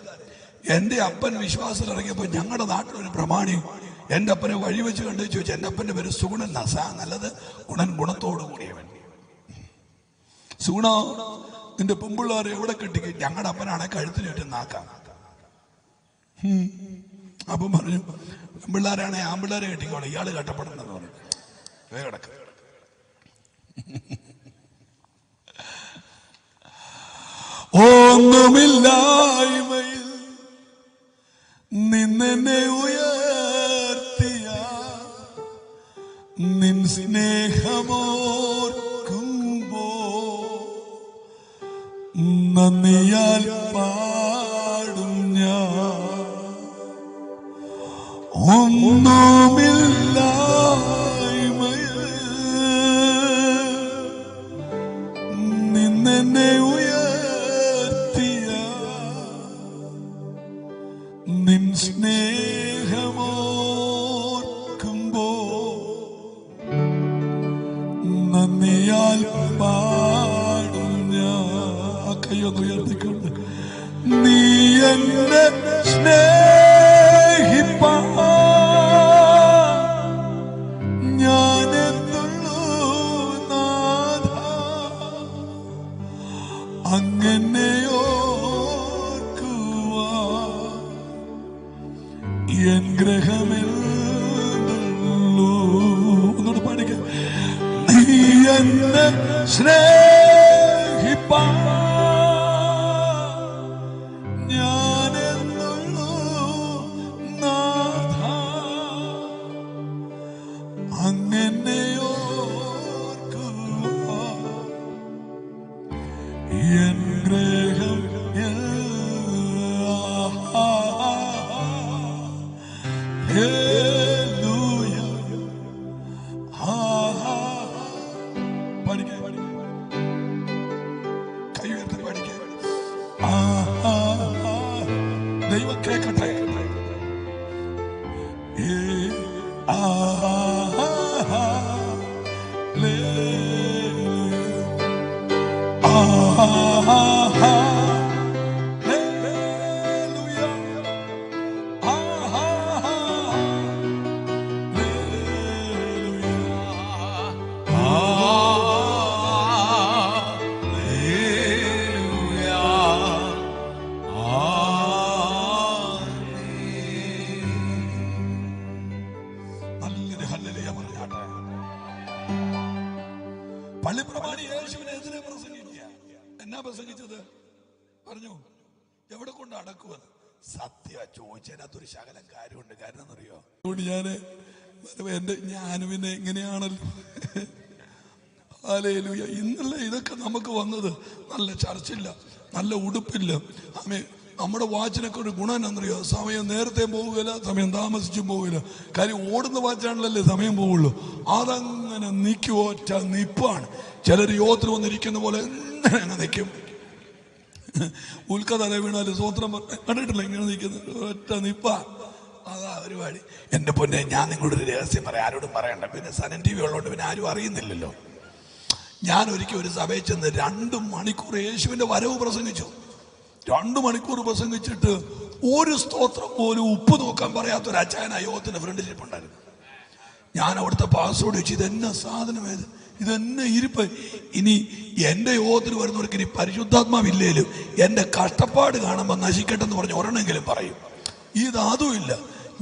എന്റെ അപ്പൻ വിശ്വാസത്തിൽ ഇറങ്ങിയപ്പോ ഞങ്ങളുടെ നാട്ടിലൊരു പ്രമാണി എന്റെ അപ്പനെ വഴി വെച്ച് കണ്ടു ചോദിച്ചു, എന്റെ അപ്പന്റെ പേര് സുഗുണൻ. നല്ലത് ഗുണൻ, ഗുണത്തോടു കൂടിയവൻ. സുഗുണ, നിന്റെ പെൺപിള്ളാരെ എവിടെ കെട്ടിക്കും? ഞങ്ങളുടെ അപ്പനാണെ കഴുത്തിന് ചുറ്റും നാക്കാം. അപ്പം പറഞ്ഞു, പെൺപിള്ളാരാണെ ആൺപിള്ളാരെ കെട്ടിക്കോളെ, ഇയാള് കട്ടപ്പെടണമെന്ന് പറഞ്ഞു. വേഗടക്ക. ഒന്നുമില്ലായ്മയിൽ നിന്നെ ഉയർത്തിയ നിൻ സ്നേഹമോർക്കുമ്പോ നന്ദിയാൽ പാടും ഞാൻ. ഒന്നുമില്ലായ്മയിൽ നിന്നെ ഉയർത്തിയ നിൻ സ്നേഹമോർക്കുമ്പോ നന്ദിയാൽ പാടും ഞാൻ. കയ്യൊന്ന് ഉയർത്തിക്കൊണ്ട് നീ എന്നെ സ്നേഹിപ്പാ ഞാനെന്നുള്ളൂ നാഥ, അങ്ങനെയോർക്കുവാൻ എൻ ഗ്രഹമെന്നുള്ളൂ. ഒന്നുകൂടെ പാടിക്ക. നീ എന്നെ സ്നേഹിപ്പാൻ ഞാനെന്നുള്ളൂ നാഥ, അങ്ങനെയോർക്കുക എൻ ഗ്രഹം ദൈവം കേൾക്കട്ടെ. പള്ളിപ്രമാണി യേശുവിനെതിരെ പ്രസംഗിക്കുക. എന്നാ പ്രസംഗിച്ചത്? പറഞ്ഞു എവിടെ കൊണ്ട് അടക്കുവെന്ന്. സത്യ ചോദിച്ചതിനകത്തൊരു ശകലം കാര്യമുണ്ട്. കാര്യം എന്നറിയോ? അതുകൊണ്ട് ഞാനും പിന്നെ എങ്ങനെയാണല്ലോ. ഹല്ലേലൂയ. ഇന്നല്ല ഇതൊക്കെ നമുക്ക് വന്നത്. നല്ല ചർച്ചില്ല, നല്ല ഉടുപ്പില്ല. നമ്മുടെ വാച്ചിനൊക്കെ ഒരു ഗുണം എന്നറിയോ? സമയം നേരത്തെ പോവുകയില്ല, സമയം താമസിച്ചും പോവില്ല. കാര്യം ഓടുന്ന വാച്ചാണല്ലേ സമയം പോവുള്ളൂ. അതങ്ങനെ നിൽക്കും, ഒറ്റ നിപ്പാണ്. ചിലർ യോത്തിന് വന്നിരിക്കുന്ന പോലെ അങ്ങനെ നിൽക്കും. ഉൽക്കതല വീണാലും സ്വോത്രം കണ്ടിട്ടില്ല, ഇങ്ങനെ നിൽക്കുന്നത് ഒറ്റ നിപ്പാ. അതാ പരിപാടി. എന്റെ പൊന്നെ, ഞാൻ നിങ്ങളോട് ഒരു രഹസ്യം പറയാം, ആരോടും പറയണ്ട. പിന്നെ സനൻ TV ഉള്ളതുകൊണ്ട് പിന്നെ ആരും അറിയുന്നില്ലല്ലോ. ഞാൻ ഒരിക്കൽ ഒരു സഭയിൽ ചെന്ന് 2 മണിക്കൂർ യേശുവിന്റെ വരവ് പ്രസംഗിച്ചു. 2 മണിക്കൂർ പ്രസംഗിച്ചിട്ട് ഒരു സ്തോത്രം പോലും ഉപ്പ് നോക്കാൻ പറയാത്തൊരു അച്ചായന യോഗത്തിന്റെ ഫ്രണ്ടിലിരിപ്പുണ്ടായിരുന്നു. ഞാൻ അവിടുത്തെ പാസ്വേഡ് വെച്ച് ഇതെന്നെ സാധനം, ഇതെന്നെ ഇരിപ്പ്. ഇനി എന്റെ യോഗത്തിന് വരുന്നവർക്ക് ഇനി പരിശുദ്ധാത്മാവില്ലേലും എന്റെ കഷ്ടപ്പാട് കാണുമ്പോൾ നശിക്കട്ടെന്ന് പറഞ്ഞ് ഒരെണ്ണെങ്കിലും പറയും. അതുമില്ല.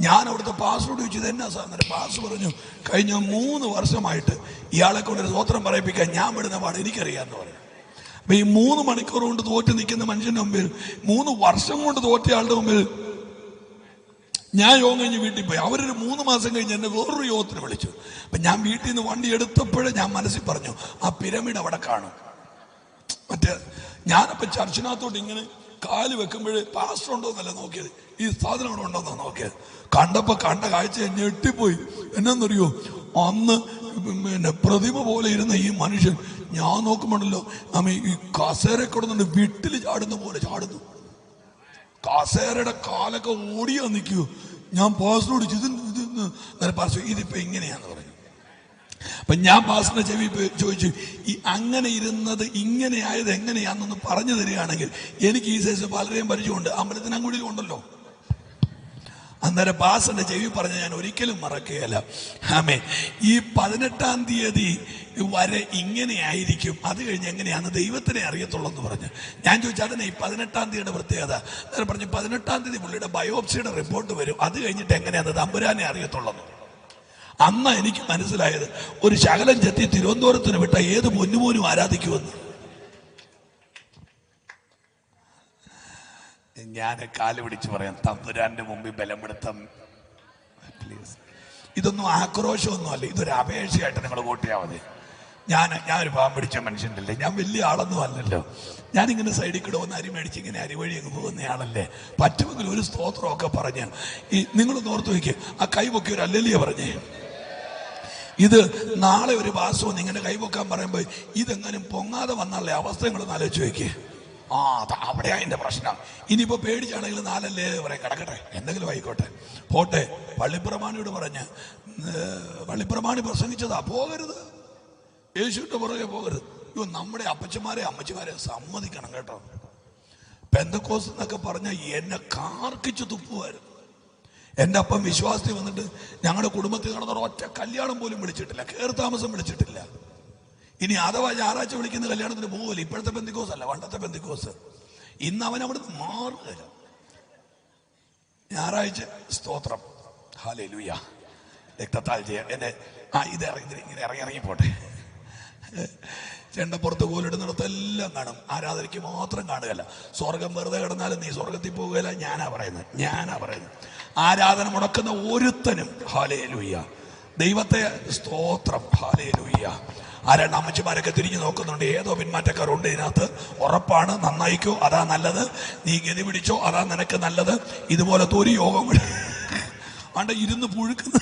ഞാൻ അവിടുത്തെ പാസ്വേഡ് വെച്ച് ഇതെന്നാ സാധനം. പാസ് പറഞ്ഞു, കഴിഞ്ഞ 3 വർഷമായിട്ട് ഇയാളെ കൊണ്ടൊരു സ്തോത്രം പറയിപ്പിക്കാൻ ഞാൻ വിടുന്ന പാട് എനിക്കറിയാമെന്ന് പറഞ്ഞു. അപ്പൊ ഈ 3 മണിക്കൂർ കൊണ്ട് തോറ്റ് നിൽക്കുന്ന മനുഷ്യന്റെ മുമ്പിൽ, 3 വർഷം കൊണ്ട് തോറ്റയാളുടെ മുമ്പിൽ ഞാൻ യോഗം കഴിഞ്ഞ് വീട്ടിൽ പോയി. അവരൊരു 3 മാസം കഴിഞ്ഞ് എന്നെ വേറൊരു യോഗത്തിന് വിളിച്ചു. അപ്പൊ ഞാൻ വീട്ടിൽ നിന്ന് വണ്ടി എടുത്തപ്പോഴേ ഞാൻ മനസ്സിൽ പറഞ്ഞു, ആ പിരമിഡ് അവിടെ കാണും. മറ്റേ ഞാനപ്പോ ചർച്ചിനകത്തോട്ട് ഇങ്ങനെ കാല് വെക്കുമ്പോഴേ പാസ്റ്റർ ഉണ്ടോന്നല്ല നോക്കിയത്, ഈ സാധനം അവിടെ ഉണ്ടോന്നാ നോക്കിയത്. കണ്ടപ്പോ കണ്ട കാഴ്ച ഞെട്ടിപ്പോയി. എന്നാന്നറിയോ? അന്ന് പിന്നെ പ്രതിമ പോലെ ഇരുന്ന ഈ മനുഷ്യൻ ഞാൻ നോക്കുമ്പോണ്ടല്ലോ ഈ കസേര കൊടുന്നുണ്ട് വിട്ടിൽ ചാടുന്ന പോലെ ചാടുന്നു. കസേരയുടെ കാലൊക്കെ ഓടിയാ നിൽക്കൂ. ഞാൻ പാസ്റ്ററോട് ഇതിപ്പോ ഇങ്ങനെയാന്ന് പറഞ്ഞു. അപ്പൊ ഞാൻ പാസ്റ്ററിന്റെ ചെവി ചോദിച്ചു, ഈ അങ്ങനെ ഇരുന്നത് ഇങ്ങനെ ആയത് എങ്ങനെയാണെന്നൊന്ന് പറഞ്ഞു തരികയാണെങ്കിൽ. എനിക്ക് ഈ സൈസ് പലരെയും പരിചയമുണ്ട്, അമ്പലത്തിനങ്ങുടിയിലും ഉണ്ടല്ലോ. അന്നേരം പാസ്റ്ററിന്റെ ചെവി പറഞ്ഞ ഞാൻ ഒരിക്കലും മറക്കുകയല്ല. ആമേൻ. ഈ 18-ാം തീയതി വരെ ഇങ്ങനെയായിരിക്കും, അത് കഴിഞ്ഞ് എങ്ങനെയാന്ന് ദൈവത്തിനെ അറിയത്തുള്ളൂ എന്ന് പറഞ്ഞു. ഞാൻ ചോദിച്ചു, അതിനെ ഈ 18-ാം തീയതിയുടെ പ്രത്യേകത? അന്നേരം പറഞ്ഞു, 18-ാം തീയതി പുള്ളിയുടെ ബയോപ്സിയുടെ റിപ്പോർട്ട് വരും, അത് കഴിഞ്ഞിട്ട് എങ്ങനെയാന്ന് തമ്പുരാനെ അറിയത്തുള്ളൂ. അന്നാ എനിക്ക് മനസ്സിലായത്, ഒരു ശകലം ചെത്തി തിരുവനന്തപുരത്തിന് വിട്ട ഏത് പൊന്നുമോനും ആരാധിക്കുമെന്ന്. ഞാൻ കാല് പിടിച്ച് പറയാം, തമ്പുരാന്റെ മുമ്പിൽ ബലമെടുത്തം പ്ലീസ്. ഇതൊന്നും ആക്രോശമൊന്നും അല്ല, ഇതൊരു അപേക്ഷയായിട്ട് നിങ്ങൾ കൂട്ടിയാൽ മതി. ഞാനൊരു പാവം പിടിച്ച മനുഷ്യനല്ലേ, ഞാൻ വലിയ ആളൊന്നും അല്ലല്ലോ. ഞാനിങ്ങനെ സൈഡിൽ കൂടെ വന്ന് അരി മേടിച്ച് ഇങ്ങനെ അരിവഴി അങ്ങ് പോകുന്നയാളല്ലേ. പറ്റുമെങ്കിൽ ഒരു സ്തോത്രമൊക്കെ പറഞ്ഞ് നിങ്ങളൊന്ന് ഓർത്ത് വയ്ക്കുക. ആ കൈപൊക്കി ഒരു അല്ലല്ലിയ പറഞ്ഞേ. ഇത് നാളെ ഒരു വാസവും ഇങ്ങനെ കൈപൊക്കാൻ പറയുമ്പോൾ ഇതെങ്ങനും പൊങ്ങാതെ വന്നുള്ള അവസ്ഥകളൊന്ന് ആലോചിച്ച് വയ്ക്കുക. അവിടെയാ എന്റെ പ്രശ്നം. ഇനിയിപ്പോ പേടിച്ചാണെങ്കിൽ 4 അല്ലേ പറയാം, കിടക്കട്ടെ, എന്തെങ്കിലും ആയിക്കോട്ടെ, പോട്ടെ. പള്ളിപ്രമാണിയോട് പറഞ്ഞ്, പള്ളിപ്രമാണി പ്രസംഗിച്ചതാ, പോകരുത്, യേശുവിന്റെ പുറകെ പോകരുത്. നമ്മുടെ അപ്പച്ചന്മാരെ അമ്മച്ചിമാരെ സമ്മതിക്കണം കേട്ടോ. പെന്തക്കോസ് എന്നൊക്കെ പറഞ്ഞ എന്നെ കാർക്കിച്ച് തുപ്പുമായിരുന്നു. എൻ്റെ അപ്പം വിശ്വാസത്തിൽ വന്നിട്ട് ഞങ്ങളുടെ കുടുംബത്തിൽ നടന്ന ഒറ്റ കല്യാണം പോലും വിളിച്ചിട്ടില്ല, കയറി താമസം വിളിച്ചിട്ടില്ല. ഇനി അഥവാ ഞായറാഴ്ച വിളിക്കുന്ന കല്യാണത്തിന് പോകില്ല. ഇപ്പോഴത്തെ പെന്തിക്കോസ് അല്ല, പണ്ടത്തെ പെന്തിക്കോസ്. ഇന്ന് അവൻ അവിടുന്ന് മാറുകയില്ല. ഞായറാഴ്ച സ്തോത്രം, ഹല്ലേലൂയ, രക്തത്താൽ ചെയ്യാൻ എന്നെ ഇത് ഇങ്ങനെ ഇറങ്ങി പോട്ടെ. ചെണ്ടപ്പുറത്ത് കോലിടുന്നിടത്തെല്ലാം കാണും, ആരാധനയ്ക്ക് മാത്രം കാണുകയല്ല. സ്വർഗം വെറുതെ കിടന്നാലും നീ സ്വർഗത്തിൽ പോകുകയില്ല. ഞാനാ പറയുന്നത്. ആരാധന മുടക്കുന്ന ഒരുത്തനും ഹല്ലേലൂയ, ദൈവത്തെ സ്തോത്രം, ഹല്ലേലൂയ. ആരാണ്ട് അമ്മച്ചിമാരൊക്കെ തിരിഞ്ഞു നോക്കുന്നുണ്ട്, ഏതോ പിന്മാറ്റക്കാരുണ്ട് ഇതിനകത്ത്. ഉറപ്പാണ്, നന്നായിക്കോ, അതാ നല്ലത്. നീ ഗതി പിടിച്ചോ, അതാ നിനക്ക് നല്ലത്. ഇതുപോലത്തെ ഒരു യോഗം ആണ്ട് ഇരുന്ന് പുഴുക്കുന്ന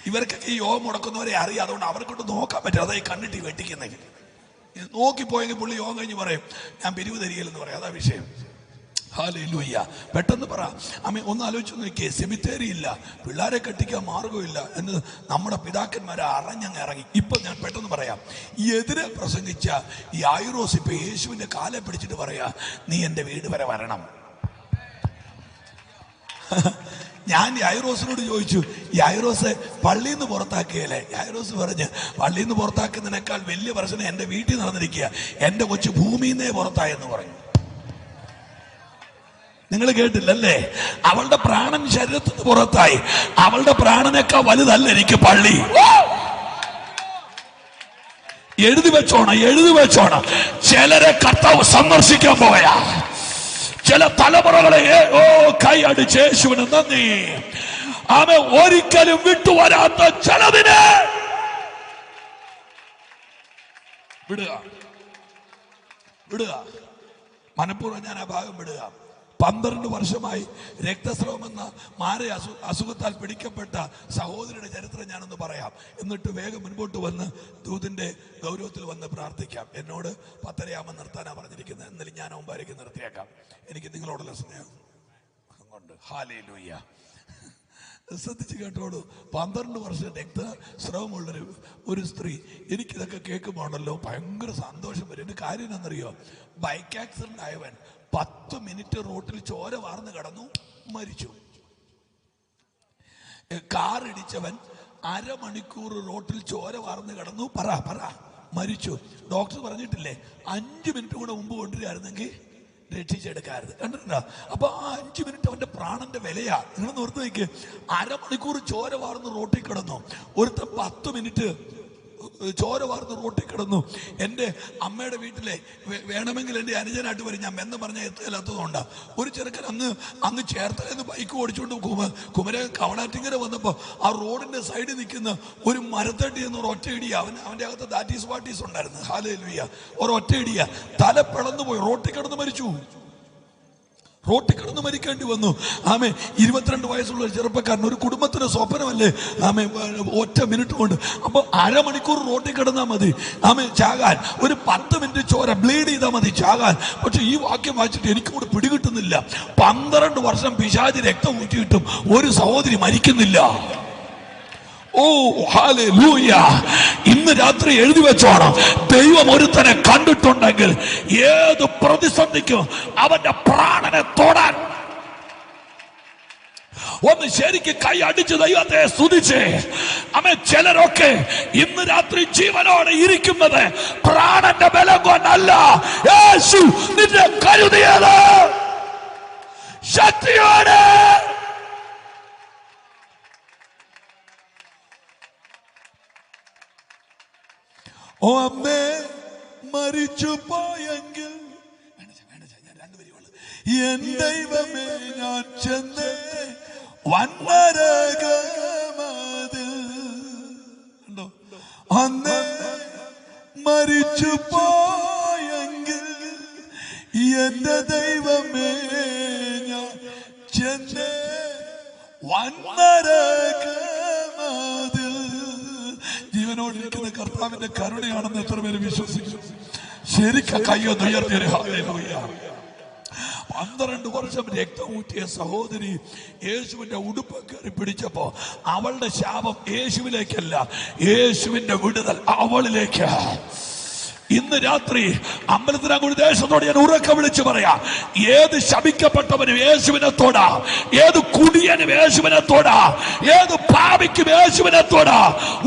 ഇവർക്കൊക്കെ ഈ യോഗം മുടക്കുന്നവരെ അറിയാം. അതുകൊണ്ട് അവർക്കൊണ്ട് നോക്കാൻ പറ്റും. അതായി കണ്ണിട്ട് വെട്ടിക്കുന്നെങ്കിൽ നോക്കിപ്പോയെങ്കിൽ പുള്ളി യോഗം കഴിഞ്ഞ് പറയും ഞാൻ പിരിവ് തരികയില്ലെന്ന് പറയും. അതാ വിഷയം. ഹല്ലേലൂയ. പെട്ടെന്ന് പറ അമ്മ, ഒന്ന് ആലോചിച്ച് നോക്കിയേ. സെമിത്തേരി ഇല്ല, പിള്ളേരെ കെട്ടിക്കാൻ മാർഗമില്ല എന്ന് നമ്മുടെ പിതാക്കന്മാരെ അറിഞ്ഞങ്ങ് ഇറങ്ങി. ഇപ്പൊ ഞാൻ പെട്ടെന്ന് പറയാം, എതിരെ പ്രസംഗിച്ച ഈ യായിറോസ് ഇപ്പൊ യേശുവിന്റെ കാലെ പിടിച്ചിട്ട് പറയാ, നീ എന്റെ വീട് വരെ വരണം. ഞാൻ യായിറോസിനോട് ചോദിച്ചു, യായിറോസ് പള്ളിയിൽ നിന്ന് പുറത്താക്കിയല്ലേ? യായിറോസ് പറഞ്ഞ്, പള്ളിയിൽ നിന്ന് പുറത്താക്കുന്നതിനേക്കാൾ വലിയ പ്രശ്നം എന്റെ വീട്ടിൽ നടന്നിരിക്കുക, എന്റെ കൊച്ചു ഭൂമിയിൽ നിന്നേ പുറത്തായെന്ന് പറഞ്ഞു. നിങ്ങൾ കേട്ടില്ലല്ലേ? അവളുടെ പ്രാണൻ ശരീരത്തിന് പുറത്തായി. അവളുടെ പ്രാണനേക്കാൾ വലുതല്ല എനിക്ക് പള്ളി. എഴുതി വെച്ചോണം. ചിലരെ കർത്താവ് സന്ദർശിക്കാൻ പോയാ, ചില തലമുറകളെ കൈ അടിച്ച് യേശുവിന് നന്ദി. അവൻ ഒരിക്കലും വിട്ടുവരാത്ത ചിലതിനെ വിടുക. മനഃപൂർവ്വം ഞാൻ ആ ഭാഗം വിടുക. 12 വർഷമായി രക്തസ്രവമെന്ന മാരക അസുഖത്താൽ പിടിക്കപ്പെട്ട സഹോദരിയുടെ ചരിത്രം ഞാനൊന്ന് പറയാം. എന്നിട്ട് വേഗം മുൻപോട്ട് വന്ന് ദൂതിന്റെ ഗൗരവത്തിൽ വന്ന് പ്രാർത്ഥിക്കാം. എന്നോട് 10:30 നിർത്താനാണ് പറഞ്ഞിരിക്കുന്നത്. എന്നാലും ഞാൻ 9:00 നിർത്തിയേക്കാം. എനിക്ക് നിങ്ങളോടുള്ള സ്നേഹം കൊണ്ട്. ഹല്ലേലൂയ. ശ്രദ്ധിച്ച് കേട്ടോളൂ. 12 വർഷം രക്തസ്രവമുള്ളൊരു ഒരു സ്ത്രീ. എനിക്കിതൊക്കെ കേൾക്കുമ്പോണ്ടല്ലോ ഭയങ്കര സന്തോഷം വരും. എൻ്റെ കാര്യം എന്നറിയോ? ബൈക്ക് ആക്സിഡന്റ് ആയവൻ 10 മിനിറ്റ് റോട്ടിൽ ചോര വാർന്ന് കിടന്നു, മരിച്ചു. കാർ ഇടിച്ചവൻ 1/2 മണിക്കൂർ റോട്ടിൽ ചോര വാർന്ന് കിടന്നു, മരിച്ചു. ഡോക്ടർ പറഞ്ഞിട്ടില്ലേ 5 മിനിറ്റ് കൂടെ മുമ്പ് കൊണ്ടുവരായിരുന്നെങ്കിൽ രക്ഷിച്ചെടുക്കാറുണ്ട്. കണ്ടിട്ടുണ്ടോ? അപ്പൊ ആ 5 മിനിറ്റ് അവന്റെ പ്രാണന്റെ വിലയാ. നിങ്ങൾ ഓർത്ത് നോക്ക്. 1/2 മണിക്കൂർ ചോര വാർന്ന് റോട്ടിൽ കിടന്നു, ഒരുത്തൻ 10 മിനിറ്റ് ചോര വാർന്ന് റോട്ടിൽ കിടന്നു. എൻ്റെ അമ്മയുടെ വീട്ടിലെ വേണമെങ്കിൽ എൻ്റെ അനുജനായിട്ട് വരും. ഞാൻ ബന്ധം പറഞ്ഞാൽ എത്തില്ലാത്തതുകൊണ്ടാണ്. ഒരു ചെറുക്കൻ അങ്ങ് ചേർത്തലേന്ന് ബൈക്ക് ഓടിച്ചുകൊണ്ട് കുമരൻ കവളാറ്റിങ്ങര വന്നപ്പോൾ ആ റോഡിന്റെ സൈഡിൽ നിൽക്കുന്ന ഒരു മരത്തട്ടി എന്നൊരു ഒറ്റ ഇടിയ, അവൻ്റെ അകത്ത് ദാറ്റീസ് വാട്ടീസ് ഉണ്ടായിരുന്നു. ഹല്ലേലൂയ. ഒരൊറ്റ ഇടിയ, തല പിളർന്നു പോയി, റോട്ടിൽ കിടന്ന് മരിച്ചു. റോട്ടിൽ കിടന്ന് മരിക്കേണ്ടി വന്നു. 22 വയസ്സുള്ള ഒരു ചെറുപ്പക്കാരൻ. ഒരു കുടുംബത്തിന് സ്വപ്നമല്ലേ ഒറ്റ മിനിറ്റ് കൊണ്ട്. അപ്പൊ 1/2 മണിക്കൂർ റോട്ടിൽ കിടന്നാൽ മതി ചാകാൻ. ഒരു 10 മിനിറ്റ് ചോര ബ്ലീഡ് ചെയ്താൽ മതി ചാകാൻ. പക്ഷെ ഈ വാക്യം വായിച്ചിട്ട് എനിക്കും കൂടെ പിടികിട്ടുന്നില്ല. 12 വർഷം പിശാച് രക്തം ഊറ്റിയിട്ടും ഒരു സഹോദരി മരിക്കുന്നില്ല. ഓ ഹല്ലേലൂയ. ഇന്ന് രാത്രി എഴുതി വെച്ചോണം, ദൈവം ഒരുത്തനെ കണ്ടിട്ടുണ്ടെങ്കിൽ ഏത് പ്രതിസന്ധിക്കും അവന്റെ പ്രാണനെ തൊടാൻ. ഒന്ന് ശരിക്ക് കൈ അടിച്ച് ദൈവത്തെ സ്തുതിച്ച്. ചിലരൊക്കെ ഇന്ന് രാത്രി ജീവനോടെ ഇരിക്കുന്നത് പ്രാണന്റെ ബലം കൊണ്ടല്ല, യേശു നിന്നെ കരുതിയത് ശക്തിയോടെ. ഓ അമ്മേ, മരിച്ചു പോയെങ്കിൽ എൻ ദൈവമേ ഞാൻ ചെന്ന് വന്നരകമതിൽ. അന്ന് മരിച്ചു പോയെങ്കിൽ എന്റെ ദൈവമേ ഞാൻ ചെന്ന് വന്നരകമതിൽ. ജീവനോടിരിക്കുന്ന കർത്താവിന്റെ കരുണയാണെന്ന് എത്ര പേര് വിശ്വസിക്കും? ശരിക്കും കയ്യൊന്ന് ഉയർത്തിയൊരു ഹല്ലേലൂയ. 12 വർഷം രക്തം ഊറ്റിയ സഹോദരി യേശുവിന്റെ ഉടുപ്പ് കയറി പിടിച്ചപ്പോ അവളുടെ ശാപം യേശുവിലേക്കല്ല, യേശുവിന്റെ വിടുതൽ അവളിലേക്ക്. ഇന്ന് രാത്രി അമ്പലത്തിനങ്ങോട്ട് ദേശത്തോട് ഞാൻ ഉറക്കെ വിളിച്ചു പറയാം, ഏത് ശപിക്കപ്പെട്ടവനും യേശുവിനെ തൊടാ, ഏത് കുടിയനും യേശുവിനെ തൊടാ, ഏത് പാപിക്കും യേശുവിനെ തൊടാ.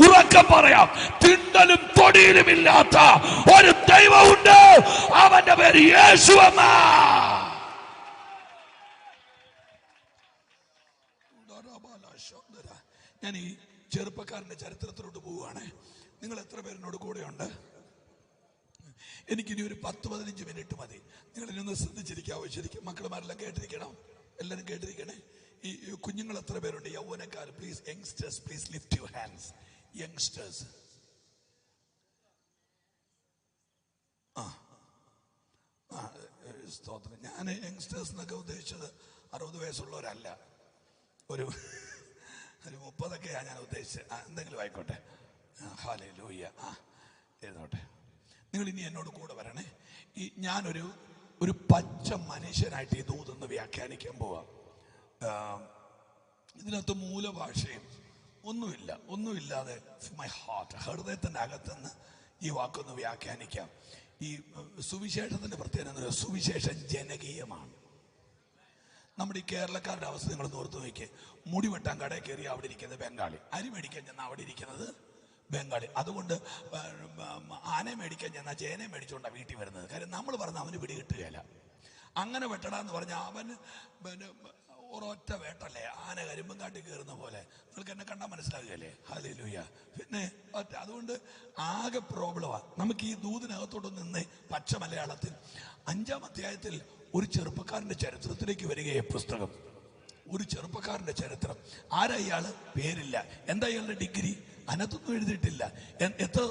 ഉറക്കെ പറയാം, തിണ്ടലും തൊടിയിലും ഇല്ലാത്ത ഒരു ദൈവമുണ്ട്, അവന്റെ പേര് യേശു എന്ന. ഞാൻ ഈ ചെറുപ്പക്കാരൻ്റെ ചരിത്രത്തിലോട്ട് പോവുകയാണ്. നിങ്ങൾ എത്ര പേരിനോട് കൂടെയുണ്ട്? എനിക്കിനി ഒരു 10-15 മിനിറ്റ് മതി. നിങ്ങൾ ഇനി ഒന്ന് ശ്രദ്ധിച്ചിരിക്കാവോ? ശരിക്കും മക്കളുമാരെല്ലാം കേട്ടിരിക്കണം, എല്ലാവരും കേട്ടിരിക്കണേ. ഈ കുഞ്ഞുങ്ങൾ എത്ര പേരുണ്ട്? യൗവനക്കാർ please, youngsters please lift your hands. Youngsters, സ്തോത്രം. ഞാൻ യങ്സ്റ്റേഴ്സ് എന്നൊക്കെ ഉദ്ദേശിച്ചത് 60 വയസ്സുള്ളവരല്ല, ഒരു 30ഒക്കെയാണ് ഞാൻ ഉദ്ദേശിച്ചത്. എന്തെങ്കിലും ആയിക്കോട്ടെ. ഹല്ലേലൂയ. എഴുന്നോട്ടെ. നിങ്ങൾ ഇനി എന്നോട് കൂടെ വരണേ. ഞാനൊരു പച്ച മനുഷ്യനായിട്ട് ഈ ദൂതൊന്ന് വ്യാഖ്യാനിക്കാൻ പോവാം. ഇതിനകത്ത് മൂലഭാഷയും ഒന്നുമില്ലാതെ മൈ ഹാർട്ട്, ഹൃദയത്തിൻ്റെ അകത്തുനിന്ന് ഈ വാക്കൊന്ന് വ്യാഖ്യാനിക്കാം. ഈ സുവിശേഷത്തിന്റെ പ്രത്യേകത, സുവിശേഷം ജനകീയമാണ്. നമ്മുടെ ഈ കേരളക്കാരുടെ അവസ്ഥ നിങ്ങൾ ഓർത്ത് നോക്കിയേ. മുടി വെട്ടാൻ കടയിൽ കയറി അവിടെ ഇരിക്കുന്നത് ബംഗാളി, അരി മേടിക്കാൻ ചെന്നാൽ അവിടെ ഇരിക്കുന്നത് ബംഗാളി. അതുകൊണ്ട് ആനയെ മേടിക്കാൻ ചെന്നാൽ ചേനയെ മേടിച്ചുകൊണ്ടാണ് വീട്ടിൽ വരുന്നത്. കാര്യം നമ്മൾ പറഞ്ഞാൽ അവന് പിടി കിട്ടുകയില്ല. അങ്ങനെ വെട്ടടാന്ന് പറഞ്ഞാൽ അവന് ഒരൊറ്റ വേട്ടല്ലേ, ആന കരിമ്പും കാട്ടി കയറുന്ന പോലെ. നിങ്ങൾക്ക് എന്നെ കണ്ടാൽ മനസ്സിലാകുകയല്ലേ? ഹല്ലേലൂയ. പിന്നെ അതുകൊണ്ട് ആകെ പ്രോബ്ലമാണ് നമുക്ക്. ഈ ദൂതിനകത്തോട്ട് നിന്ന് പച്ച മലയാളത്തിൽ 5-ാം അധ്യായത്തിൽ ഒരു ചെറുപ്പക്കാരൻ്റെ ചരിത്രത്തിലേക്ക് വരികയെ പുസ്തകം. ഒരു ചെറുപ്പക്കാരൻ്റെ ചരിത്രം. ആരാ ഇയാള്? പേരില്ല. എന്താ ഇയാളുടെ ഡിഗ്രി? അതിനകത്തൊന്നും എഴുതിയിട്ടില്ല. എത്ര